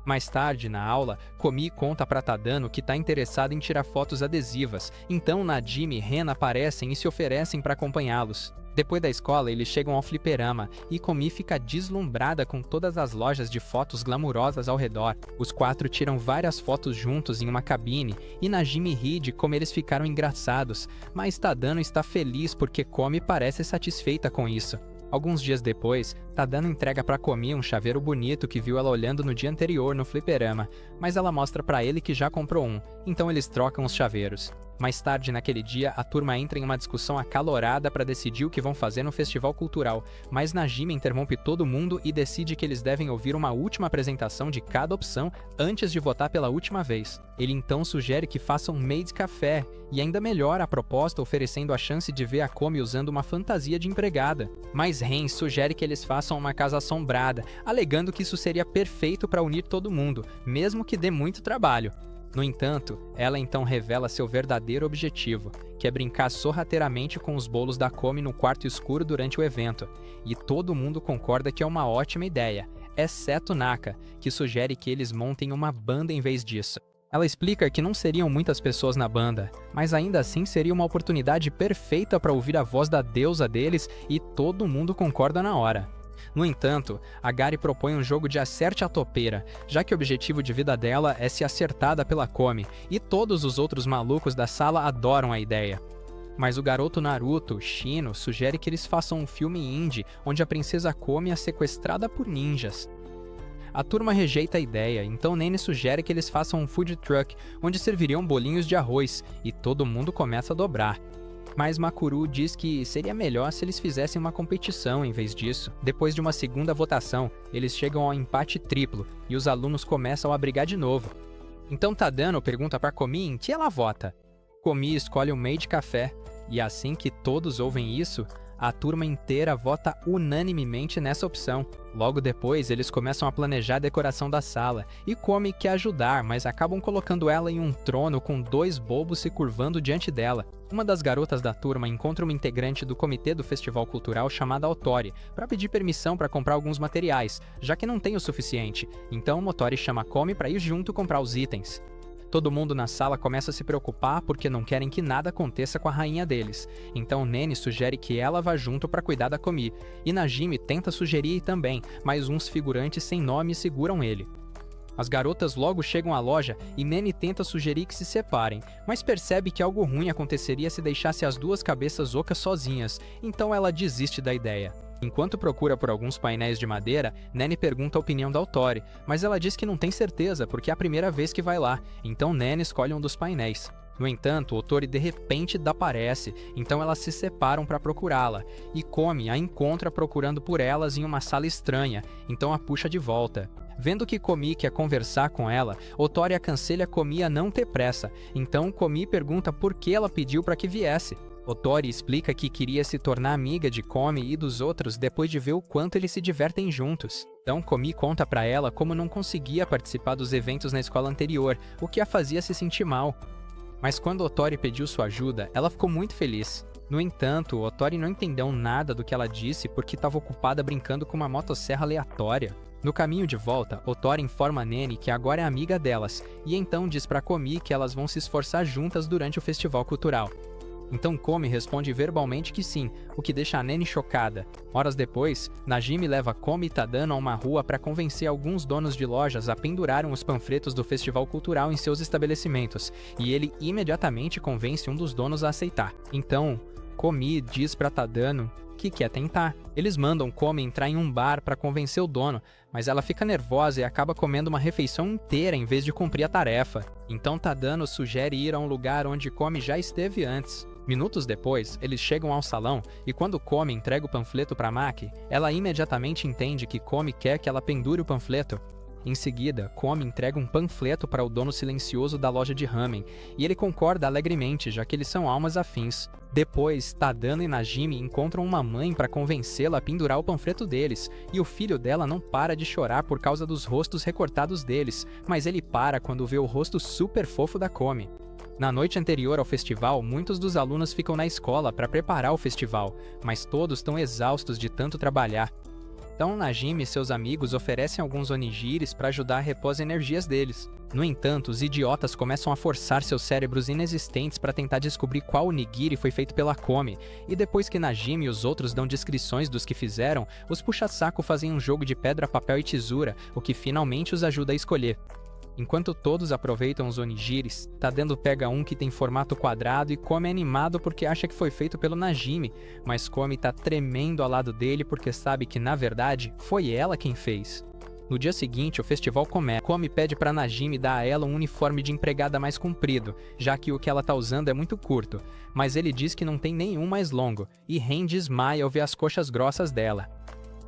Mais tarde, na aula, Komi conta para Tadano que está interessada em tirar fotos adesivas, então Najimi e Rena aparecem e se oferecem para acompanhá-los. Depois da escola, eles chegam ao fliperama e Komi fica deslumbrada com todas as lojas de fotos glamurosas ao redor. Os quatro tiram várias fotos juntos em uma cabine e Najimi ri de como eles ficaram engraçados, mas Tadano está feliz porque Komi parece satisfeita com isso. Alguns dias depois, Tadano entrega para Komi um chaveiro bonito que viu ela olhando no dia anterior no fliperama, mas ela mostra para ele que já comprou um, então eles trocam os chaveiros. Mais tarde naquele dia, a turma entra em uma discussão acalorada para decidir o que vão fazer no festival cultural, mas Najimi interrompe todo mundo e decide que eles devem ouvir uma última apresentação de cada opção antes de votar pela última vez. Ele então sugere que façam maid café, e ainda melhora a proposta oferecendo a chance de ver a Komi usando uma fantasia de empregada. Mas Ren sugere que eles façam uma casa assombrada, alegando que isso seria perfeito para unir todo mundo, mesmo que dê muito trabalho. No entanto, ela então revela seu verdadeiro objetivo, que é brincar sorrateiramente com os bolos da Komi no quarto escuro durante o evento, e todo mundo concorda que é uma ótima ideia, exceto Naka, que sugere que eles montem uma banda em vez disso. Ela explica que não seriam muitas pessoas na banda, mas ainda assim seria uma oportunidade perfeita para ouvir a voz da deusa deles e todo mundo concorda na hora. No entanto, a Gari propõe um jogo de acerte a topeira, já que o objetivo de vida dela é ser acertada pela Komi, e todos os outros malucos da sala adoram a ideia. Mas o garoto Naruto, Shino, sugere que eles façam um filme indie onde a princesa Komi é sequestrada por ninjas. A turma rejeita a ideia, então Nene sugere que eles façam um food truck onde serviriam bolinhos de arroz, e todo mundo começa a dobrar. Mas Makuru diz que seria melhor se eles fizessem uma competição em vez disso. Depois de uma segunda votação, eles chegam ao empate triplo e os alunos começam a brigar de novo. Então Tadano pergunta para Komi em que ela vota. Komi escolhe o maid café, e assim que todos ouvem isso, a turma inteira vota unanimemente nessa opção. Logo depois, eles começam a planejar a decoração da sala, e Komi quer ajudar, mas acabam colocando ela em um trono com dois bobos se curvando diante dela. Uma das garotas da turma encontra uma integrante do comitê do festival cultural chamada Otori, para pedir permissão para comprar alguns materiais, já que não tem o suficiente, então Otori chama Komi para ir junto comprar os itens. Todo mundo na sala começa a se preocupar porque não querem que nada aconteça com a rainha deles. Então Nene sugere que ela vá junto para cuidar da Komi, e Najimi tenta sugerir ir também, mas uns figurantes sem nome seguram ele. As garotas logo chegam à loja e Nene tenta sugerir que se separem, mas percebe que algo ruim aconteceria se deixasse as duas cabeças ocas sozinhas, então ela desiste da ideia. Enquanto procura por alguns painéis de madeira, Nene pergunta a opinião da Otori, mas ela diz que não tem certeza porque é a primeira vez que vai lá, então Nene escolhe um dos painéis. No entanto, Otori de repente desaparece, então elas se separam para procurá-la, e Komi a encontra procurando por elas em uma sala estranha, então a puxa de volta. Vendo que Komi quer conversar com ela, Otori aconselha Komi a não ter pressa, então Komi pergunta por que ela pediu para que viesse. Otori explica que queria se tornar amiga de Komi e dos outros depois de ver o quanto eles se divertem juntos. Então Komi conta pra ela como não conseguia participar dos eventos na escola anterior, o que a fazia se sentir mal. Mas quando Otori pediu sua ajuda, ela ficou muito feliz. No entanto, Otori não entendeu nada do que ela disse porque estava ocupada brincando com uma motosserra aleatória. No caminho de volta, Otori informa a Nene que agora é amiga delas, e então diz pra Komi que elas vão se esforçar juntas durante o festival cultural. Então Komi responde verbalmente que sim, o que deixa a Nene chocada. Horas depois, Najimi leva Komi e Tadano a uma rua para convencer alguns donos de lojas a pendurarem os panfletos do festival cultural em seus estabelecimentos, e ele imediatamente convence um dos donos a aceitar. Então, Komi diz para Tadano que quer tentar. Eles mandam Komi entrar em um bar para convencer o dono, mas ela fica nervosa e acaba comendo uma refeição inteira em vez de cumprir a tarefa. Então Tadano sugere ir a um lugar onde Komi já esteve antes. Minutos depois, eles chegam ao salão e quando Komi entrega o panfleto para Maki, ela imediatamente entende que Komi quer que ela pendure o panfleto. Em seguida, Komi entrega um panfleto para o dono silencioso da loja de ramen, e ele concorda alegremente, já que eles são almas afins. Depois, Tadano e Najimi encontram uma mãe para convencê-la a pendurar o panfleto deles, e o filho dela não para de chorar por causa dos rostos recortados deles, mas ele para quando vê o rosto super fofo da Komi. Na noite anterior ao festival, muitos dos alunos ficam na escola para preparar o festival, mas todos estão exaustos de tanto trabalhar. Então Najimi e seus amigos oferecem alguns onigiris para ajudar a repor as energias deles. No entanto, os idiotas começam a forçar seus cérebros inexistentes para tentar descobrir qual onigiri foi feito pela Komi, e depois que Najimi e os outros dão descrições dos que fizeram, os puxa-saco fazem um jogo de pedra, papel e tesoura, o que finalmente os ajuda a escolher. Enquanto todos aproveitam os onigiris, Tadano pega um que tem formato quadrado e come animado porque acha que foi feito pelo Najimi, mas Komi tá tremendo ao lado dele porque sabe que, na verdade, foi ela quem fez. No dia seguinte, o festival começa. Komi pede para Najimi dar a ela um uniforme de empregada mais comprido, já que o que ela tá usando é muito curto, mas ele diz que não tem nenhum mais longo, e Ren desmaia ao ver as coxas grossas dela.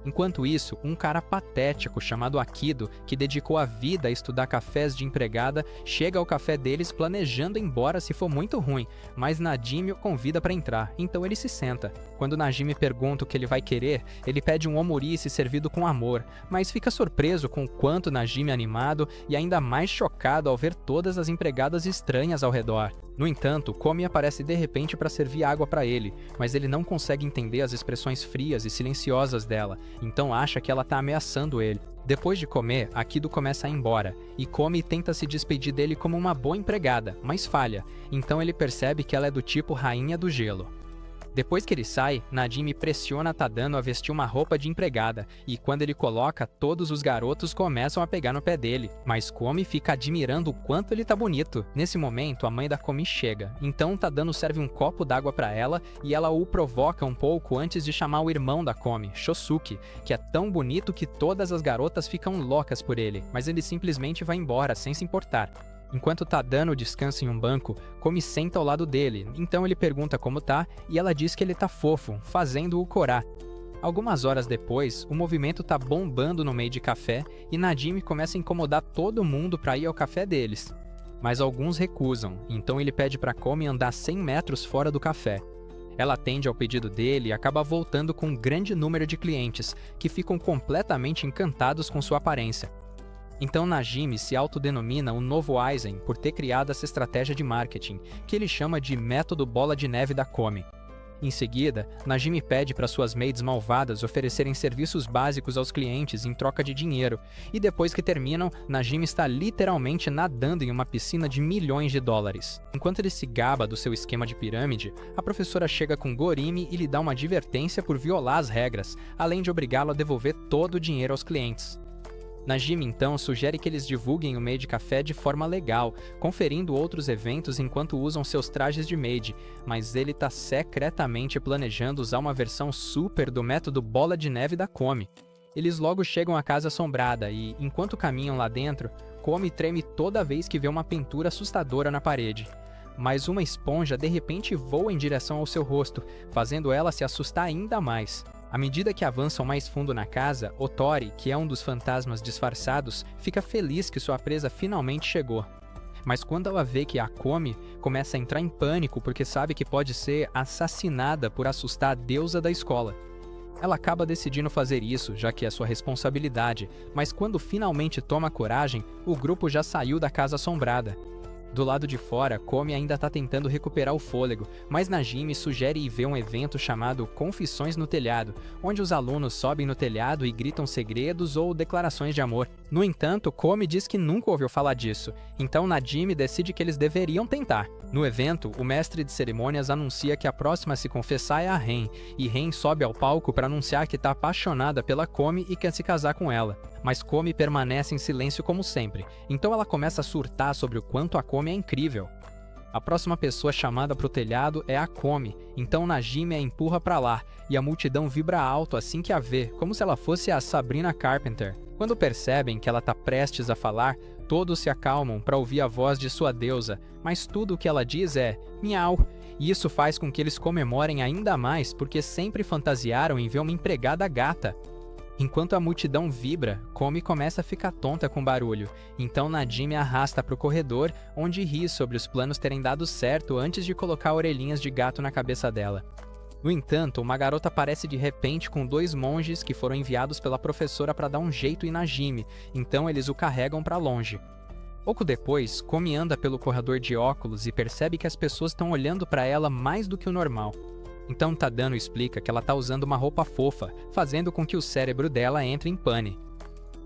Enquanto isso, um cara patético chamado Akido, que dedicou a vida a estudar cafés de empregada, chega ao café deles planejando ir embora se for muito ruim, mas Najimi o convida para entrar, então ele se senta. Quando Najimi pergunta o que ele vai querer, ele pede um omurice servido com amor, mas fica surpreso com o quanto Najimi é animado e ainda mais chocado ao ver todas as empregadas estranhas ao redor. No entanto, Komi aparece de repente para servir água para ele, mas ele não consegue entender as expressões frias e silenciosas dela, então acha que ela está ameaçando ele. Depois de comer, Akido começa a ir embora, e Komi tenta se despedir dele como uma boa empregada, mas falha, então ele percebe que ela é do tipo rainha do gelo. Depois que ele sai, Najimi pressiona Tadano a vestir uma roupa de empregada, e quando ele coloca, todos os garotos começam a pegar no pé dele, mas Komi fica admirando o quanto ele tá bonito. Nesse momento, a mãe da Komi chega, então Tadano serve um copo d'água para ela, e ela o provoca um pouco antes de chamar o irmão da Komi, Shosuke, que é tão bonito que todas as garotas ficam loucas por ele, mas ele simplesmente vai embora sem se importar. Enquanto Tadano descansa em um banco, Komi senta ao lado dele, então ele pergunta como tá e ela diz que ele tá fofo, fazendo-o corar. Algumas horas depois, o movimento tá bombando no meio de café e Najimi começa a incomodar todo mundo para ir ao café deles. Mas alguns recusam, então ele pede para Komi andar 100 metros fora do café. Ela atende ao pedido dele e acaba voltando com um grande número de clientes, que ficam completamente encantados com sua aparência. Então Najimi se autodenomina o novo Aizen por ter criado essa estratégia de marketing, que ele chama de método bola de neve da Komi. Em seguida, Najimi pede para suas maids malvadas oferecerem serviços básicos aos clientes em troca de dinheiro, e depois que terminam, Najimi está literalmente nadando em uma piscina de milhões de dólares. Enquanto ele se gaba do seu esquema de pirâmide, a professora chega com Gorimi e lhe dá uma advertência por violar as regras, além de obrigá-lo a devolver todo o dinheiro aos clientes. Najimi então sugere que eles divulguem o meio de café de forma legal, conferindo outros eventos enquanto usam seus trajes de maid, mas ele está secretamente planejando usar uma versão super do método bola de neve da Komi. Eles logo chegam à casa assombrada e, enquanto caminham lá dentro, Komi treme toda vez que vê uma pintura assustadora na parede. Mas uma esponja de repente voa em direção ao seu rosto, fazendo ela se assustar ainda mais. À medida que avançam mais fundo na casa, Otori, que é um dos fantasmas disfarçados, fica feliz que sua presa finalmente chegou. Mas quando ela vê que a Komi, começa a entrar em pânico porque sabe que pode ser assassinada por assustar a deusa da escola. Ela acaba decidindo fazer isso, já que é sua responsabilidade, mas quando finalmente toma coragem, o grupo já saiu da casa assombrada. Do lado de fora, Komi ainda está tentando recuperar o fôlego, mas Najimi sugere ir ver um evento chamado Confissões no Telhado, onde os alunos sobem no telhado e gritam segredos ou declarações de amor. No entanto, Komi diz que nunca ouviu falar disso, então Najimi decide que eles deveriam tentar. No evento, o mestre de cerimônias anuncia que a próxima a se confessar é a Ren, e Ren sobe ao palco para anunciar que está apaixonada pela Komi e quer se casar com ela. Mas Komi permanece em silêncio como sempre, então ela começa a surtar sobre o quanto a Komi é incrível. A próxima pessoa chamada para o telhado é a Komi, então Najimi a empurra para lá, e a multidão vibra alto assim que a vê, como se ela fosse a Sabrina Carpenter. Quando percebem que ela está prestes a falar, todos se acalmam para ouvir a voz de sua deusa, mas tudo o que ela diz é miau, e isso faz com que eles comemorem ainda mais porque sempre fantasiaram em ver uma empregada gata. Enquanto a multidão vibra, Komi começa a ficar tonta com barulho, então Najimi arrasta para o corredor, onde ri sobre os planos terem dado certo antes de colocar orelhinhas de gato na cabeça dela. No entanto, uma garota aparece de repente com 2 monges que foram enviados pela professora para dar um jeito em Najimi, então eles o carregam para longe. Pouco depois, Komi anda pelo corredor de óculos e percebe que as pessoas estão olhando para ela mais do que o normal. Então Tadano explica que ela está usando uma roupa fofa, fazendo com que o cérebro dela entre em pane.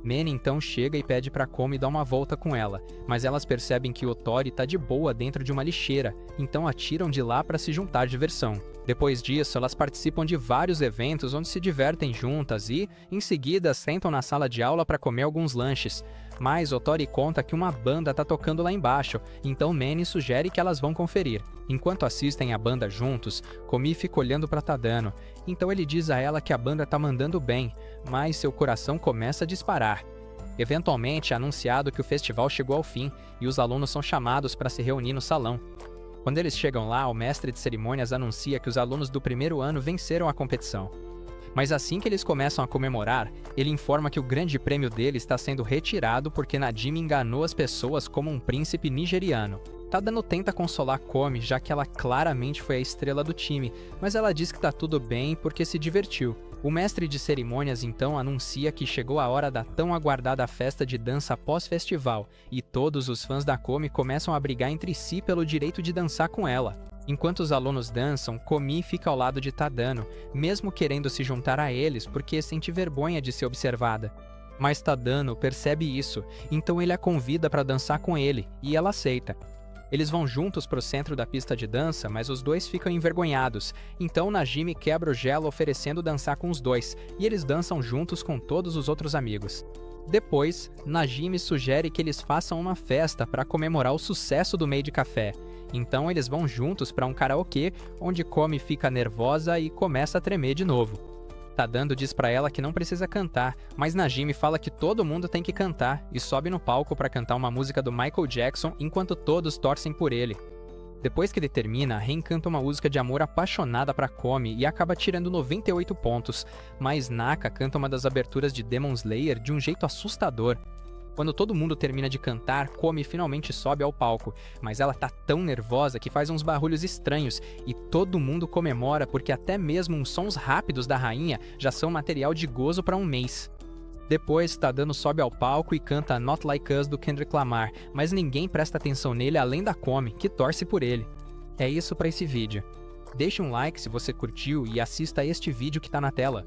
Mene então chega e pede para Komi dar uma volta com ela, mas elas percebem que Otori está de boa dentro de uma lixeira, então a tiram de lá para se juntar à diversão. Depois disso, elas participam de vários eventos onde se divertem juntas e, em seguida, sentam na sala de aula para comer alguns lanches. Mas Otori conta que uma banda está tocando lá embaixo, então Mene sugere que elas vão conferir. Enquanto assistem a banda juntos, Komi fica olhando para Tadano, então ele diz a ela que a banda está mandando bem, mas seu coração começa a disparar. Eventualmente é anunciado que o festival chegou ao fim e os alunos são chamados para se reunir no salão. Quando eles chegam lá, o mestre de cerimônias anuncia que os alunos do primeiro ano venceram a competição. Mas assim que eles começam a comemorar, ele informa que o grande prêmio dele está sendo retirado porque Najimi enganou as pessoas como um príncipe nigeriano. Tadano tenta consolar Komi, já que ela claramente foi a estrela do time, mas ela diz que tá tudo bem porque se divertiu. O mestre de cerimônias então anuncia que chegou a hora da tão aguardada festa de dança pós-festival, e todos os fãs da Komi começam a brigar entre si pelo direito de dançar com ela. Enquanto os alunos dançam, Komi fica ao lado de Tadano, mesmo querendo se juntar a eles porque sente vergonha de ser observada. Mas Tadano percebe isso, então ele a convida para dançar com ele, e ela aceita. Eles vão juntos para o centro da pista de dança, mas os dois ficam envergonhados, então Najimi quebra o gelo oferecendo dançar com os dois, e eles dançam juntos com todos os outros amigos. Depois, Najimi sugere que eles façam uma festa para comemorar o sucesso do Made Café. Então eles vão juntos para um karaokê, onde Komi fica nervosa e começa a tremer de novo. Tadano diz para ela que não precisa cantar, mas Najimi fala que todo mundo tem que cantar e sobe no palco para cantar uma música do Michael Jackson enquanto todos torcem por ele. Depois que ele termina, Ren canta uma música de amor apaixonada para Komi e acaba tirando 98 pontos, mas Naka canta uma das aberturas de Demon Slayer de um jeito assustador. Quando todo mundo termina de cantar, Komi finalmente sobe ao palco, mas ela tá tão nervosa que faz uns barulhos estranhos e todo mundo comemora porque até mesmo uns sons rápidos da rainha já são material de gozo para um mês. Depois, Tadano sobe ao palco e canta Not Like Us do Kendrick Lamar, mas ninguém presta atenção nele além da Komi, que torce por ele. É isso para esse vídeo. Deixe um like se você curtiu e assista este vídeo que tá na tela.